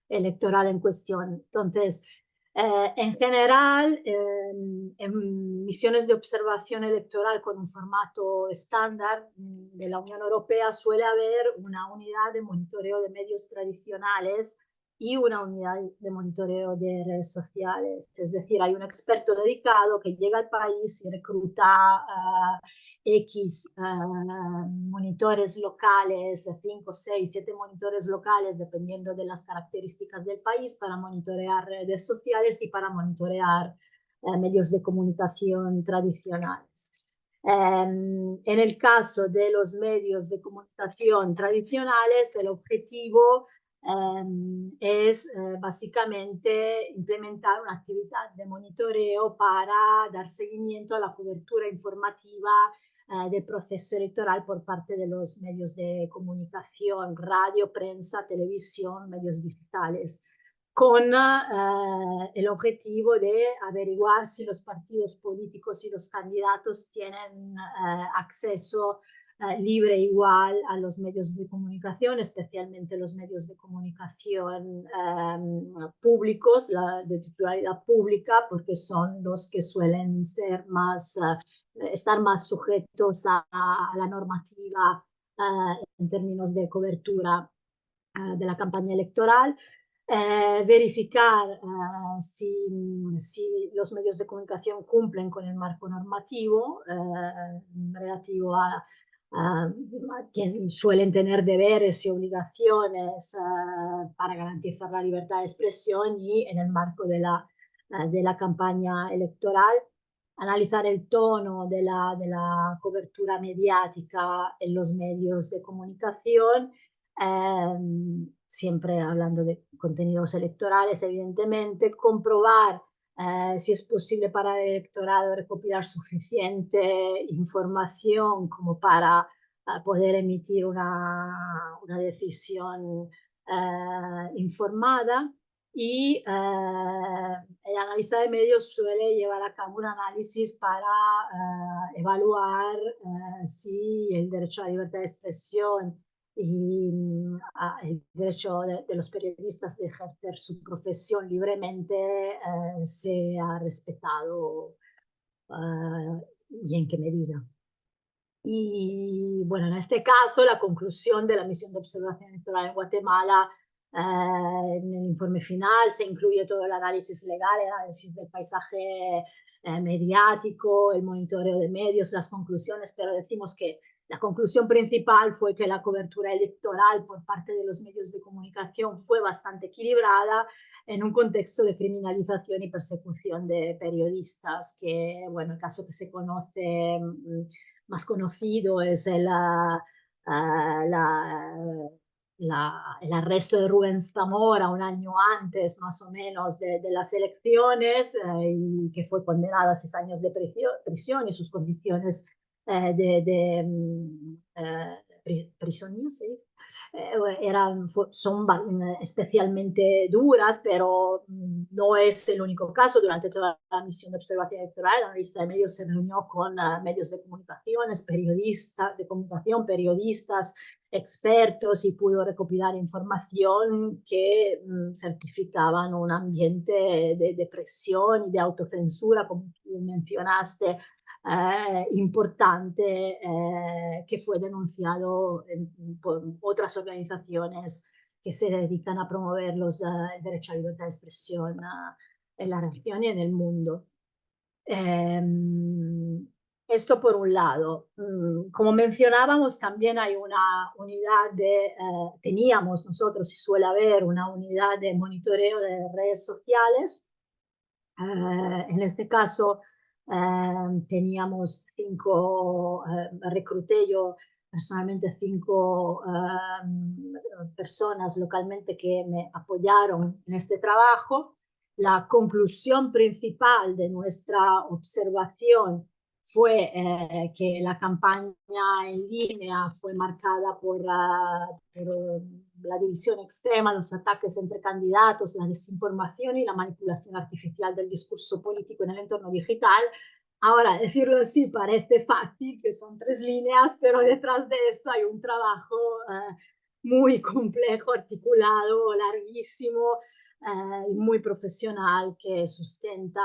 electoral en cuestión. Entonces, en general, en misiones de observación electoral con un formato estándar de la Unión Europea suele haber una unidad de monitoreo de medios tradicionales y una unidad de monitoreo de redes sociales. Es decir, hay un experto dedicado que llega al país y recluta X monitores locales, 5, 6, 7 monitores locales, dependiendo de las características del país, para monitorear redes sociales y para monitorear medios de comunicación tradicionales. En el caso de los medios de comunicación tradicionales, el objetivo es básicamente implementar una actividad de monitoreo para dar seguimiento a la cobertura informativa del proceso electoral por parte de los medios de comunicación, radio, prensa, televisión, medios digitales, con el objetivo de averiguar si los partidos políticos y los candidatos tienen acceso libre igual a los medios de comunicación, especialmente los medios de comunicación públicos, de titularidad pública, porque son los que suelen ser estar más sujetos a la normativa en términos de cobertura de la campaña electoral. Verificar si los medios de comunicación cumplen con el marco normativo relativo a quien suelen tener deberes y obligaciones para garantizar la libertad de expresión y en el marco de la campaña electoral. Analizar el tono de la cobertura mediática en los medios de comunicación, siempre hablando de contenidos electorales, evidentemente, comprobar si es posible para el electorado recopilar suficiente información como para poder emitir una decisión informada. Y el analista de medios suele llevar a cabo un análisis para evaluar si el derecho a la libertad de expresión y el derecho de los periodistas de ejercer su profesión libremente se ha respetado y en qué medida. Y bueno, en este caso, la conclusión de la misión de observación electoral en Guatemala, en el informe final se incluye todo el análisis legal, el análisis del paisaje mediático, el monitoreo de medios, las conclusiones, pero decimos que la conclusión principal fue que la cobertura electoral por parte de los medios de comunicación fue bastante equilibrada en un contexto de criminalización y persecución de periodistas, que, bueno, el caso que se conoce más conocido es el arresto de Rubén Zamora un año antes, más o menos, de las elecciones, y que fue condenado a 6 años de prisión y sus condiciones prisioneros, ¿sí? Son especialmente duras, pero no es el único caso. Durante toda la misión de observación electoral, la analista de medios se reunió con medios de comunicaciones, periodistas, expertos, y pudo recopilar información que certificaban un ambiente de presión y de autocensura, como tú mencionaste, importante, que fue denunciado por otras organizaciones que se dedican a promover el derecho a la libertad de expresión en la región y en el mundo. Esto por un lado. Como mencionábamos, también hay una unidad teníamos nosotros, y suele haber una unidad de monitoreo de redes sociales. En este caso, teníamos 5, recluté yo personalmente 5 personas localmente que me apoyaron en este trabajo. La conclusión principal de nuestra observación fue que la campaña en línea fue marcada por la división extrema, los ataques entre candidatos, la desinformación y la manipulación artificial del discurso político en el entorno digital. Ahora, decirlo así parece fácil, que son 3 líneas, pero detrás de esto hay un trabajo muy complejo, articulado, larguísimo y muy profesional que sustenta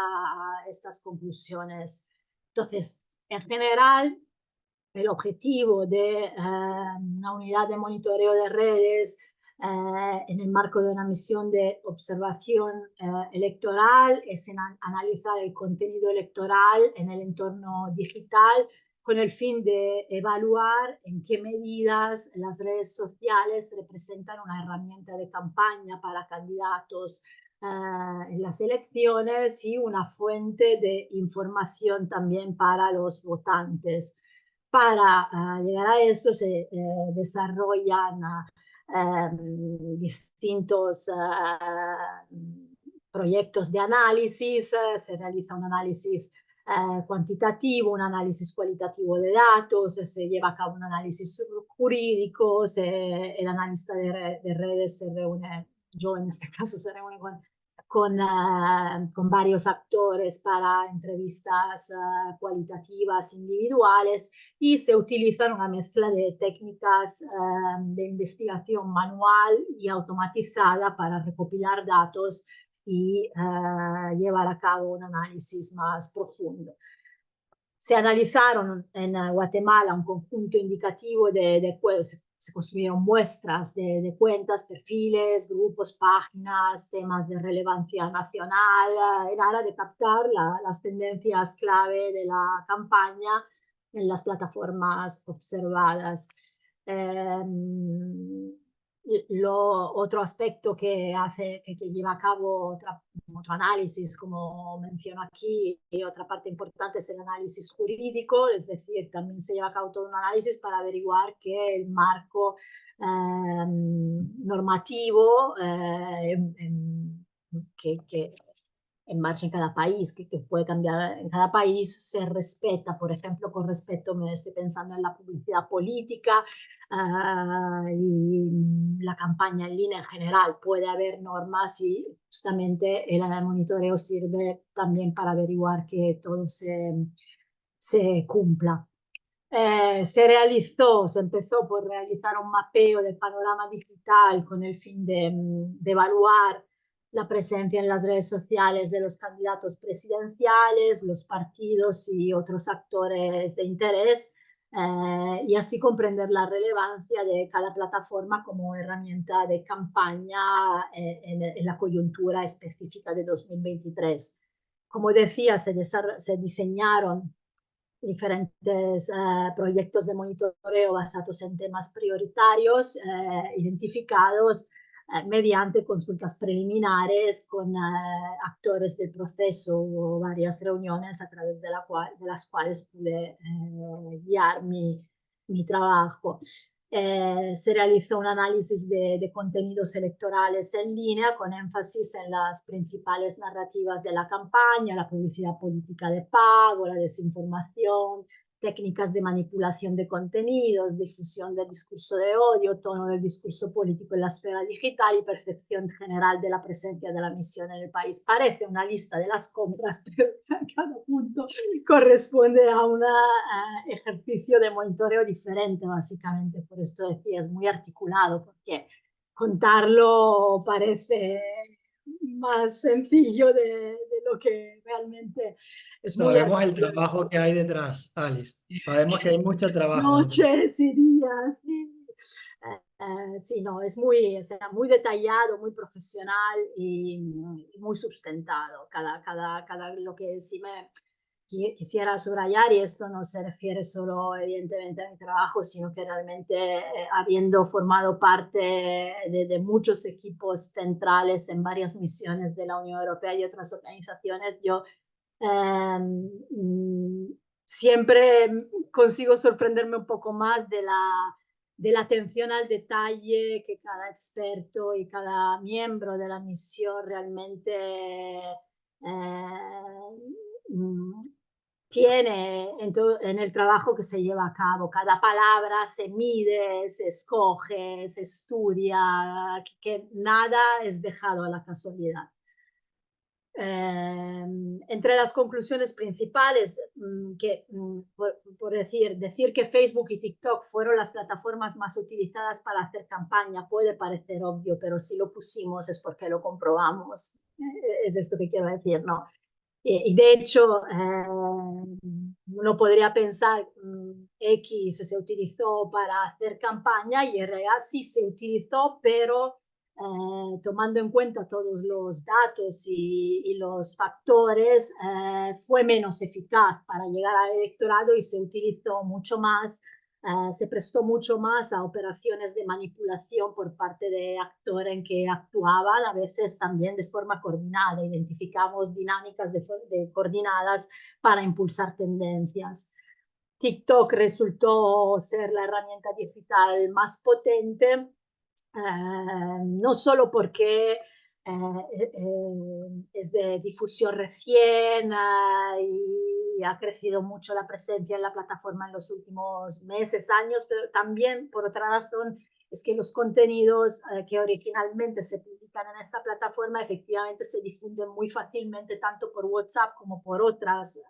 estas conclusiones. Entonces, en general, el objetivo de una unidad de monitoreo de redes en el marco de una misión de observación electoral es analizar el contenido electoral en el entorno digital con el fin de evaluar en qué medidas las redes sociales representan una herramienta de campaña para candidatos en las elecciones y una fuente de información también para los votantes. Para llegar a eso se desarrollan distintos proyectos de análisis, se realiza un análisis cuantitativo, un análisis cualitativo de datos, se lleva a cabo un análisis jurídico, el analista de redes se reúne, yo en este caso se reúne con varios actores para entrevistas cualitativas individuales, y se utilizan una mezcla de técnicas de investigación manual y automatizada para recopilar datos y llevar a cabo un análisis más profundo. Se analizaron en Guatemala un conjunto indicativo se construyeron muestras de cuentas, perfiles, grupos, páginas, temas de relevancia nacional, en aras de captar las tendencias clave de la campaña en las plataformas observadas. Otro aspecto que lleva a cabo otro análisis, como menciono aquí, y otra parte importante es el análisis jurídico, es decir, también se lleva a cabo todo un análisis para averiguar que el marco normativo que en marcha en cada país, que puede cambiar en cada país, se respeta. Por ejemplo, con respecto, me estoy pensando en la publicidad política y la campaña en línea en general. Puede haber normas y justamente el monitoreo sirve también para averiguar que todo se cumpla. Se empezó por realizar un mapeo del panorama digital con el fin de evaluar la presencia en las redes sociales de los candidatos presidenciales, los partidos y otros actores de interés, y así comprender la relevancia de cada plataforma como herramienta de campaña en la coyuntura específica de 2023. Como decía, se diseñaron diferentes proyectos de monitoreo basados en temas prioritarios identificados mediante consultas preliminares con actores del proceso o varias reuniones a través de las cuales pude guiar mi trabajo. Se realizó un análisis de contenidos electorales en línea con énfasis en las principales narrativas de la campaña, la publicidad política de pago, la desinformación, técnicas de manipulación de contenidos, difusión del discurso de odio, tono del discurso político en la esfera digital y percepción general de la presencia de la misión en el país. Parece una lista de las compras, pero cada punto corresponde a un ejercicio de monitoreo diferente, básicamente. Por esto decía, es muy articulado, porque contarlo parece más sencillo de lo que realmente es. Sabemos el trabajo que hay detrás, Alice. Sabemos que hay mucho trabajo. Noches y días. Sí, no, es muy, o sea, muy detallado, muy profesional y muy sustentado. Lo que sí me quisiera subrayar, y esto no se refiere solo evidentemente a mi trabajo, sino que realmente habiendo formado parte de muchos equipos centrales en varias misiones de la Unión Europea y otras organizaciones, yo siempre consigo sorprenderme un poco más de la atención al detalle que cada experto y cada miembro de la misión realmente tiene en el trabajo que se lleva a cabo. Cada palabra se mide, se escoge, se estudia, que nada es dejado a la casualidad. Entre las conclusiones principales, por decir que Facebook y TikTok fueron las plataformas más utilizadas para hacer campaña puede parecer obvio, pero si lo pusimos es porque lo comprobamos. Es esto que quiero decir, ¿no? Y de hecho, uno podría pensar X se utilizó para hacer campaña y RA sí se utilizó, pero tomando en cuenta todos los datos y los factores, fue menos eficaz para llegar al electorado y se utilizó mucho más, se prestó mucho más a operaciones de manipulación por parte de actores en que actuaban, a veces también de forma coordinada. Identificamos dinámicas coordinadas para impulsar tendencias. TikTok resultó ser la herramienta digital más potente, no solo porque es de difusión recién y ha crecido mucho la presencia en la plataforma en los últimos meses, años, pero también por otra razón es que los contenidos que originalmente se publicaban están en esta plataforma efectivamente se difunden muy fácilmente tanto por WhatsApp como por otras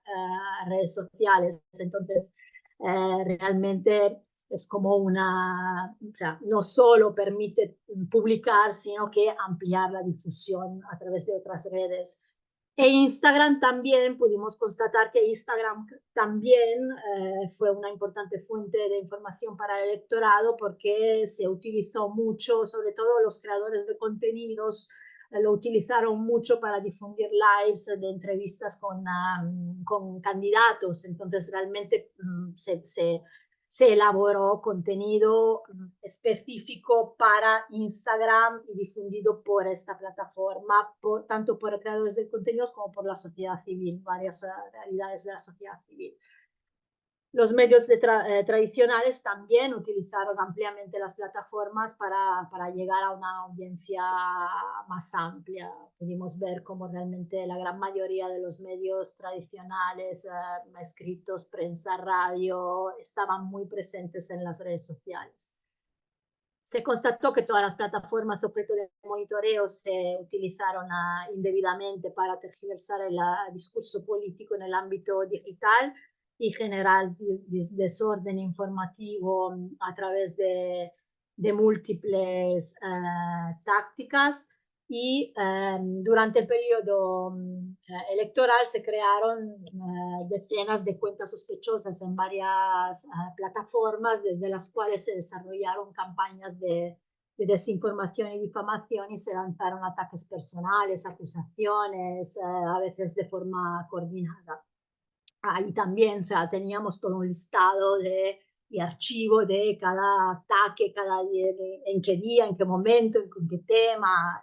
redes sociales. Entonces, realmente es como una, o sea, no solo permite publicar, sino que ampliar la difusión a través de otras redes. E Instagram también, pudimos constatar que Instagram también fue una importante fuente de información para el electorado porque se utilizó mucho, sobre todo los creadores de contenidos, lo utilizaron mucho para difundir lives de entrevistas con candidatos. Entonces realmente se elaboró contenido específico para Instagram y difundido por esta plataforma, tanto por creadores de contenidos como por la sociedad civil, varias realidades de la sociedad civil. Los medios tradicionales también utilizaron ampliamente las plataformas para llegar a una audiencia más amplia. Pudimos ver cómo realmente la gran mayoría de los medios tradicionales, escritos, prensa, radio, estaban muy presentes en las redes sociales. Se constató que todas las plataformas objeto de monitoreo se utilizaron indebidamente para tergiversar el discurso político en el ámbito digital y generar desorden informativo a través de múltiples tácticas. Y durante el periodo electoral se crearon decenas de cuentas sospechosas en varias plataformas, desde las cuales se desarrollaron campañas de desinformación y difamación y se lanzaron ataques personales, acusaciones, a veces de forma coordinada. Ahí también, o sea, teníamos todo un listado y archivo de cada ataque, en qué día, en qué momento, en qué tema.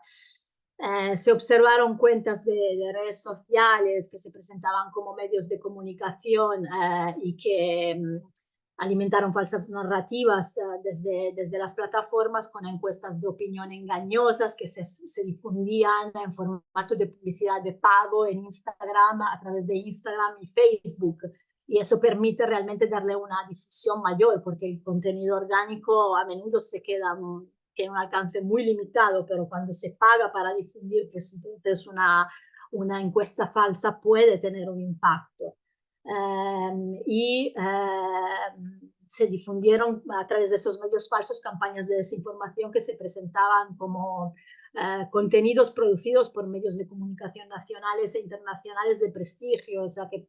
Se observaron cuentas de redes sociales que se presentaban como medios de comunicación y que alimentaron falsas narrativas desde las plataformas con encuestas de opinión engañosas que se difundían en formato de publicidad de pago en Instagram, a través de Instagram y Facebook. Y eso permite realmente darle una difusión mayor, porque el contenido orgánico a menudo tiene un alcance muy limitado, pero cuando se paga para difundir, pues entonces una encuesta falsa puede tener un impacto. Se difundieron a través de esos medios falsos campañas de desinformación que se presentaban como contenidos producidos por medios de comunicación nacionales e internacionales de prestigio, o sea que,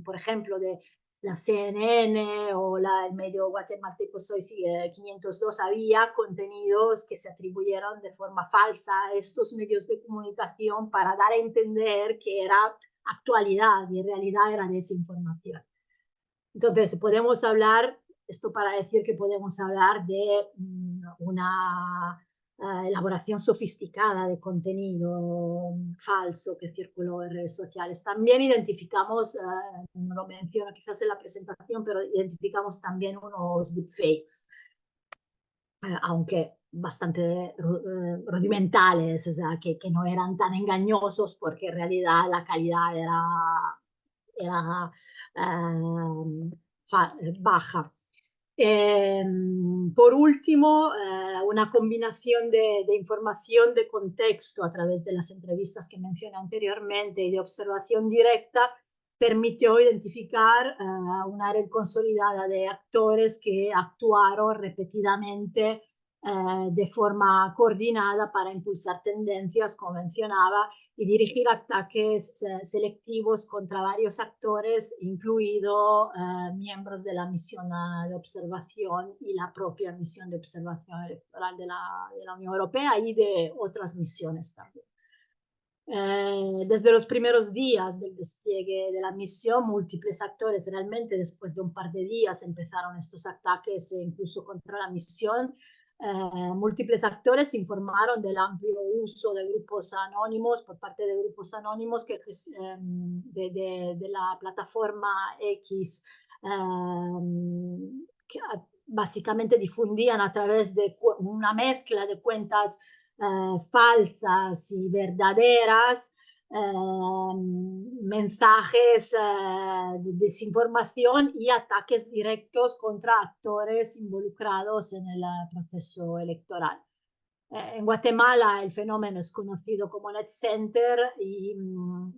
por ejemplo, de la CNN o el medio guatemalteco Soy 502, había contenidos que se atribuyeron de forma falsa a estos medios de comunicación para dar a entender que era actualidad y en realidad era desinformación. Entonces, podemos hablar, esto para decir que podemos hablar de una elaboración sofisticada de contenido falso que circuló en redes sociales. También identificamos, no lo menciono quizás en la presentación, pero identificamos también unos deepfakes, aunque bastante rudimentales, o sea, que no eran tan engañosos porque en realidad la calidad era baja. Por último, una combinación de información de contexto a través de las entrevistas que mencioné anteriormente y de observación directa permitió identificar una red consolidada de actores que actuaron repetidamente de forma coordinada para impulsar tendencias, como mencionaba, y dirigir ataques selectivos contra varios actores, incluido miembros de la misión de observación y la propia misión de observación electoral de la Unión Europea y de otras misiones también. Desde los primeros días del despliegue de la misión, múltiples actores realmente después de un par de días empezaron estos ataques incluso contra la misión. Múltiples actores informaron del amplio uso de grupos anónimos por parte de grupos anónimos de la plataforma X, que básicamente difundían a través de una mezcla de cuentas falsas y verdaderas, mensajes de desinformación y ataques directos contra actores involucrados en el proceso electoral. En Guatemala el fenómeno es conocido como Net Center y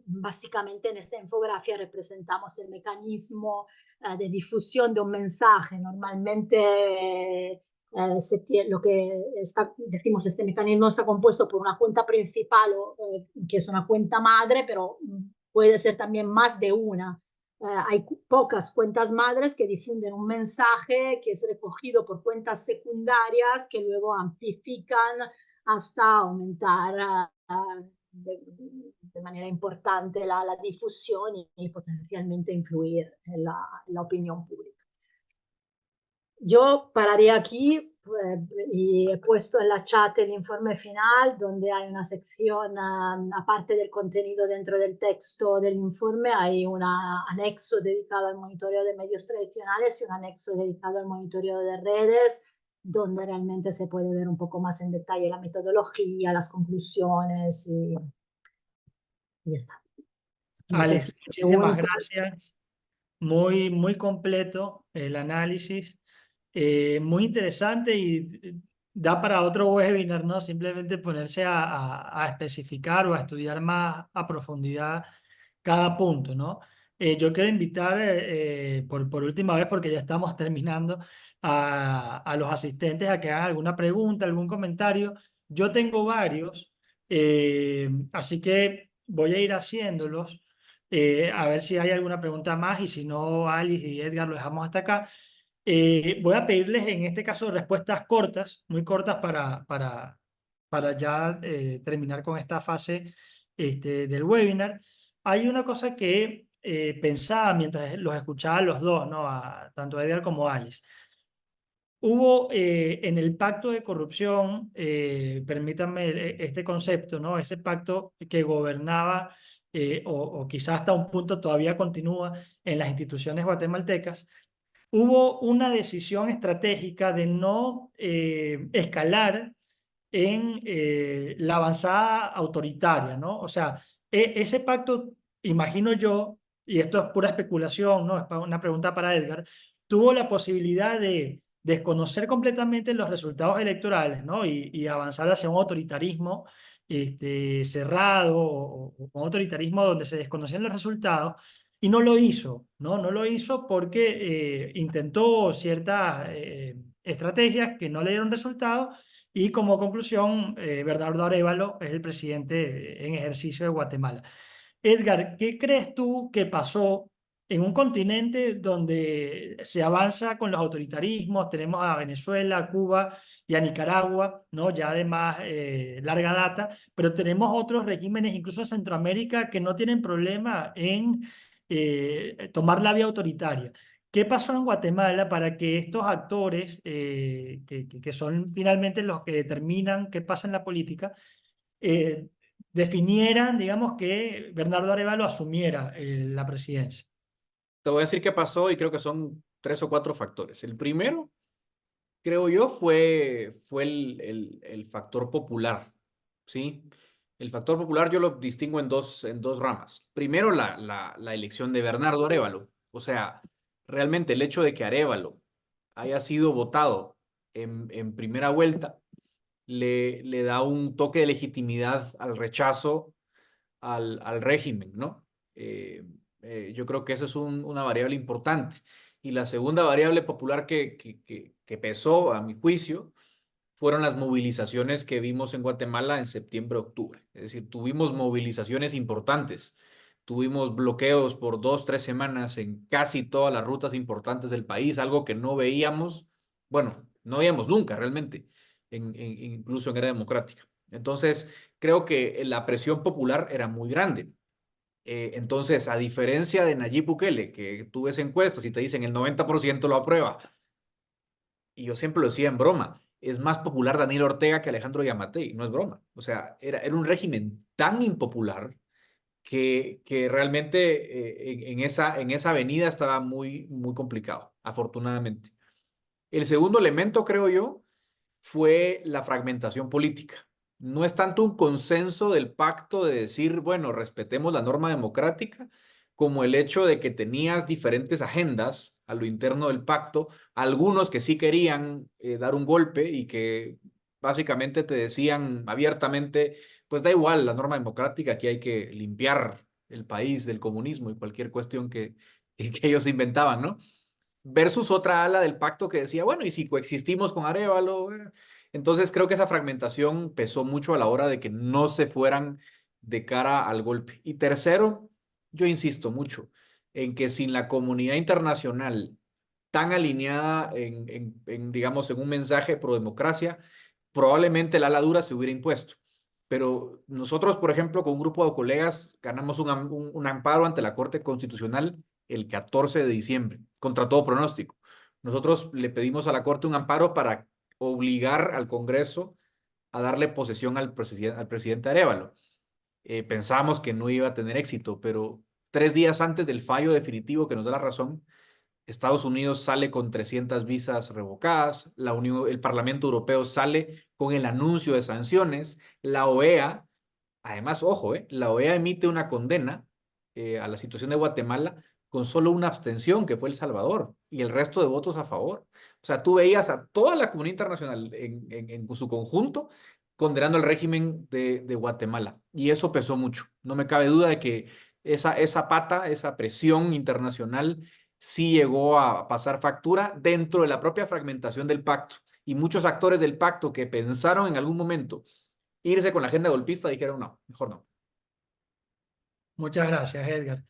básicamente en esta infografía representamos el mecanismo de difusión de un mensaje. Normalmente lo que decimos, este mecanismo está compuesto por una cuenta principal, que es una cuenta madre, pero puede ser también más de una. Hay pocas cuentas madres que difunden un mensaje que es recogido por cuentas secundarias que luego amplifican hasta aumentar de manera importante la difusión y potencialmente influir en la opinión pública. Yo pararía aquí y he puesto en la chat el informe final, donde hay una sección, aparte del contenido dentro del texto del informe, hay un anexo dedicado al monitoreo de medios tradicionales y un anexo dedicado al monitoreo de redes, donde realmente se puede ver un poco más en detalle la metodología, las conclusiones y ya está. No sé Alex, si muchísimas preguntas. gracias. Muy completo el análisis, muy interesante y da para otro webinar, ¿no? Simplemente ponerse a especificar o a estudiar más a profundidad cada punto, ¿no? Yo quiero invitar por última vez, porque ya estamos terminando, a los asistentes a que hagan alguna pregunta, algún comentario. Yo tengo varios, así que voy a ir haciéndolos. A ver si hay alguna pregunta más y si no, Alice y Edgar lo dejamos hasta acá. Voy a pedirles en este caso respuestas cortas, muy cortas para ya terminar con esta fase del webinar. Hay una cosa que pensaba mientras los escuchaba a los dos, ¿no? Tanto a Edgar como a Alice. Hubo en el pacto de corrupción, permítanme este concepto, ¿no? Ese pacto que gobernaba o quizás hasta un punto todavía continúa en las instituciones guatemaltecas. Hubo una decisión estratégica de no escalar en la avanzada autoritaria, ¿no? O sea, ese pacto, imagino yo, y esto es pura especulación, ¿no? Es una pregunta para Edgar, tuvo la posibilidad de desconocer completamente los resultados electorales, ¿no? Y avanzar hacia un autoritarismo cerrado o un autoritarismo donde se desconocían los resultados. Y no lo hizo, ¿no? No lo hizo porque intentó ciertas estrategias que no le dieron resultados y como conclusión, Bernardo Arévalo es el presidente en ejercicio de Guatemala. Edgar, ¿qué crees tú que pasó en un continente donde se avanza con los autoritarismos? Tenemos a Venezuela, a Cuba y a Nicaragua, ¿no? Ya de más larga data, pero tenemos otros regímenes, incluso en Centroamérica, que no tienen problema en tomar la vía autoritaria. ¿Qué pasó en Guatemala para que estos actores, que son finalmente los que determinan qué pasa en la política, eh, definieran, digamos, que Bernardo Arévalo asumiera la presidencia? Te voy a decir qué pasó y creo que son 3 o 4 factores. El primero, creo yo, fue el factor popular, ¿sí? El factor popular yo lo distingo en dos ramas. Primero, la elección de Bernardo Arévalo. O sea, realmente el hecho de que Arévalo haya sido votado en primera vuelta le da un toque de legitimidad al rechazo al régimen, ¿no? Yo creo que eso es una variable importante. Y la segunda variable popular que pesó, a mi juicio, fueron las movilizaciones que vimos en Guatemala en septiembre-octubre. Es decir, tuvimos movilizaciones importantes. Tuvimos bloqueos por 2, 3 semanas en casi todas las rutas importantes del país, algo que no veíamos, bueno, no veíamos nunca realmente, incluso en era democrática. Entonces, creo que la presión popular era muy grande. Entonces, a diferencia de Nayib Bukele, que tú ves encuestas y te dicen el 90% lo aprueba, y yo siempre lo decía en broma, es más popular Daniel Ortega que Alejandro Yamatei, no es broma. O sea, era un régimen tan impopular que realmente en esa avenida estaba muy complicado, afortunadamente. El segundo elemento, creo yo, fue la fragmentación política. No es tanto un consenso del pacto de decir, bueno, respetemos la norma democrática, como el hecho de que tenías diferentes agendas a lo interno del pacto, algunos que sí querían dar un golpe y que básicamente te decían abiertamente, pues da igual la norma democrática, aquí hay que limpiar el país del comunismo y cualquier cuestión que ellos inventaban, ¿no? Versus otra ala del pacto que decía, bueno, y si coexistimos con Arévalo. Entonces creo que esa fragmentación pesó mucho a la hora de que no se fueran de cara al golpe. Y tercero, yo insisto mucho en que sin la comunidad internacional tan alineada digamos, en un mensaje pro democracia, probablemente la ala dura se hubiera impuesto. Pero nosotros, por ejemplo, con un grupo de colegas, ganamos un amparo ante la Corte Constitucional el 14 de diciembre, contra todo pronóstico. Nosotros le pedimos a la Corte un amparo para obligar al Congreso a darle posesión al presidente Arévalo. Pensábamos que no iba a tener éxito, pero 3 días antes del fallo definitivo que nos da la razón, Estados Unidos sale con 300 visas revocadas, el Parlamento Europeo sale con el anuncio de sanciones, la OEA, además, ojo, la OEA emite una condena a la situación de Guatemala con solo una abstención, que fue El Salvador, y el resto de votos a favor. O sea, tú veías a toda la comunidad internacional en su conjunto condenando el régimen de Guatemala, y eso pesó mucho. No me cabe duda de que esa pata, esa presión internacional, sí llegó a pasar factura dentro de la propia fragmentación del pacto. Y muchos actores del pacto que pensaron en algún momento irse con la agenda golpista dijeron no, mejor no. Muchas gracias, Edgar.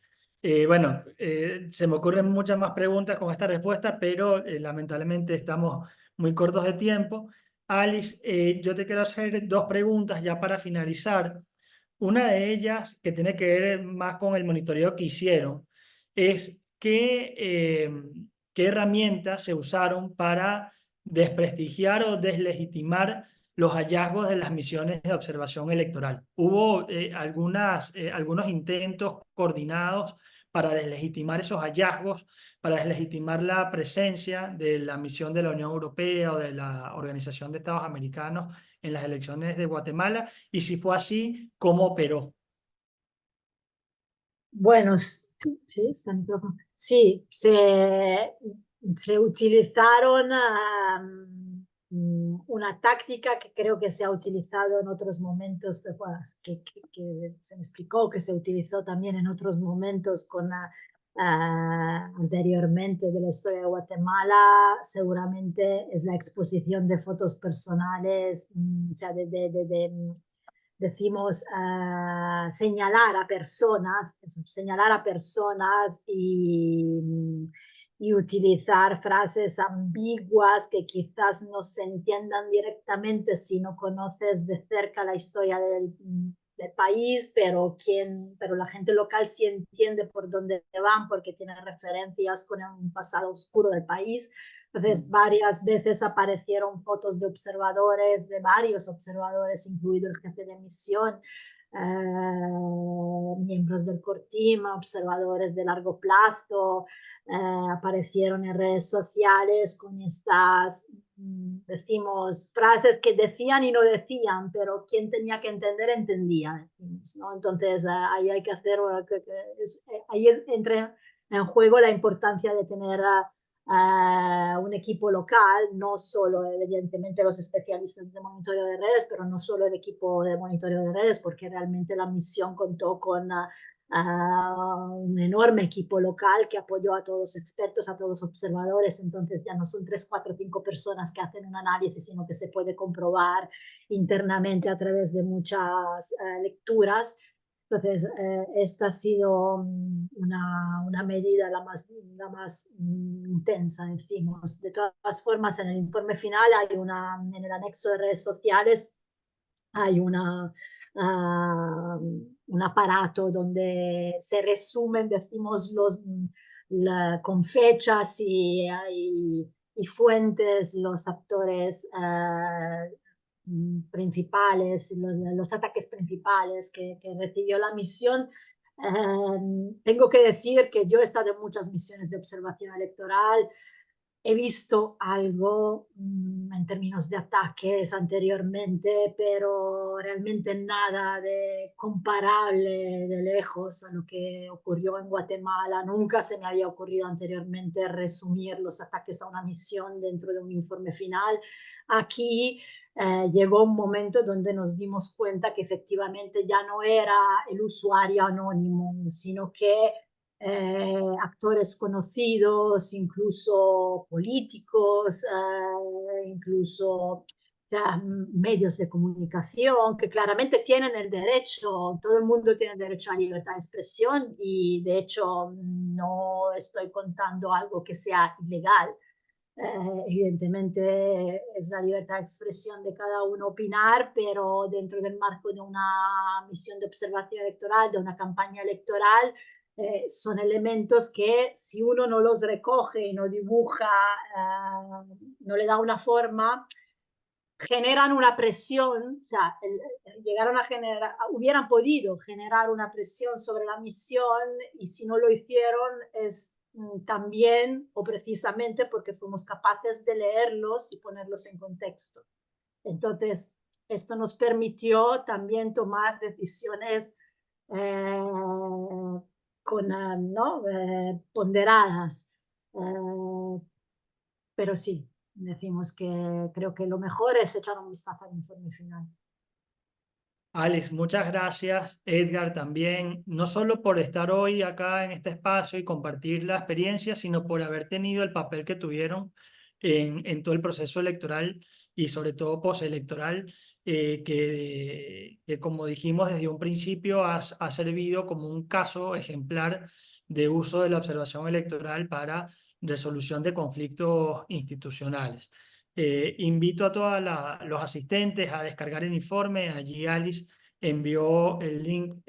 Bueno, se me ocurren muchas más preguntas con esta respuesta, pero lamentablemente estamos muy cortos de tiempo. Alice, yo te quiero hacer dos preguntas ya para finalizar. Una de ellas, que tiene que ver más con el monitoreo que hicieron, es qué herramientas se usaron para desprestigiar o deslegitimar los hallazgos de las misiones de observación electoral. Hubo algunos intentos coordinados para deslegitimar esos hallazgos, para deslegitimar la presencia de la misión de la Unión Europea o de la Organización de Estados Americanos en las elecciones de Guatemala, y si fue así, ¿cómo operó? Bueno, sí, está el micrófono. Sí, se utilizaron una táctica que creo que se ha utilizado en otros momentos, que se me explicó que se utilizó también en otros momentos anteriormente de la historia de Guatemala. Seguramente es la exposición de fotos personales, o sea, decimos señalar a personas y utilizar frases ambiguas que quizás no se entiendan directamente si no conoces de cerca la historia del país, pero la gente local sí entiende por dónde van porque tiene referencias con un pasado oscuro del país. Entonces, varias veces aparecieron fotos de observadores, de varios observadores, incluido el jefe de misión, miembros del CORTIM, observadores de largo plazo, aparecieron en redes sociales con estas, decimos, frases que decían y no decían, pero quien tenía que entender, entendía, decimos, ¿no? Entonces, ahí hay que hacer, ahí entra en juego la importancia de tener un equipo local, no solo evidentemente los especialistas de monitoreo de redes, pero no solo el equipo de monitoreo de redes, porque realmente la misión contó con un enorme equipo local que apoyó a todos los expertos, a todos los observadores. Entonces ya no son 3, 4, 5 personas que hacen un análisis, sino que se puede comprobar internamente a través de muchas lecturas. Entonces, esta ha sido una medida la más intensa, decimos. De todas formas, en el informe final en el anexo de redes sociales hay un aparato donde se resumen, decimos, con fechas y fuentes, los actores principales, los ataques principales que recibió la misión. Tengo que decir que yo he estado en muchas misiones de observación electoral. He visto algo en en términos de ataques anteriormente, pero realmente nada de comparable de lejos a lo que ocurrió en Guatemala. Nunca se me había ocurrido anteriormente resumir los ataques a una misión dentro de un informe final. Aquí llegó un momento donde nos dimos cuenta que efectivamente ya no era el usuario anónimo, sino que actores conocidos, incluso políticos, incluso medios de comunicación, que claramente tienen el derecho, todo el mundo tiene el derecho a libertad de expresión y de hecho no estoy contando algo que sea ilegal. Evidentemente es la libertad de expresión de cada uno opinar, pero dentro del marco de una misión de observación electoral, de una campaña electoral, son elementos que si uno no los recoge y no dibuja, no le da una forma, generan una presión, o sea, llegaron a generar, hubieran podido generar una presión sobre la misión y si no lo hicieron es también o precisamente porque fuimos capaces de leerlos y ponerlos en contexto. Entonces, esto nos permitió también tomar decisiones ponderadas. Pero sí, decimos que creo que lo mejor es echar un vistazo al informe final. Alice, muchas gracias. Edgar también, no solo por estar hoy acá en este espacio y compartir la experiencia, sino por haber tenido el papel que tuvieron en todo el proceso electoral y sobre todo postelectoral, que como dijimos desde un principio ha servido como un caso ejemplar de uso de la observación electoral para resolución de conflictos institucionales. Invito a todos los asistentes a descargar el informe. Allí Alice envió el link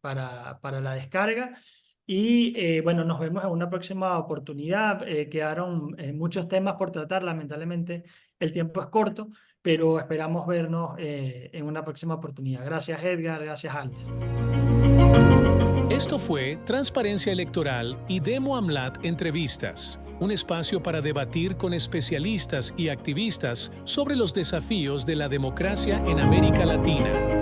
para la descarga. Y bueno, nos vemos en una próxima oportunidad. Quedaron muchos temas por tratar. Lamentablemente el tiempo es corto, pero esperamos vernos en una próxima oportunidad. Gracias Edgar, gracias Alice. Esto fue Transparencia Electoral y Demo AMLAT Entrevistas, un espacio para debatir con especialistas y activistas sobre los desafíos de la democracia en América Latina.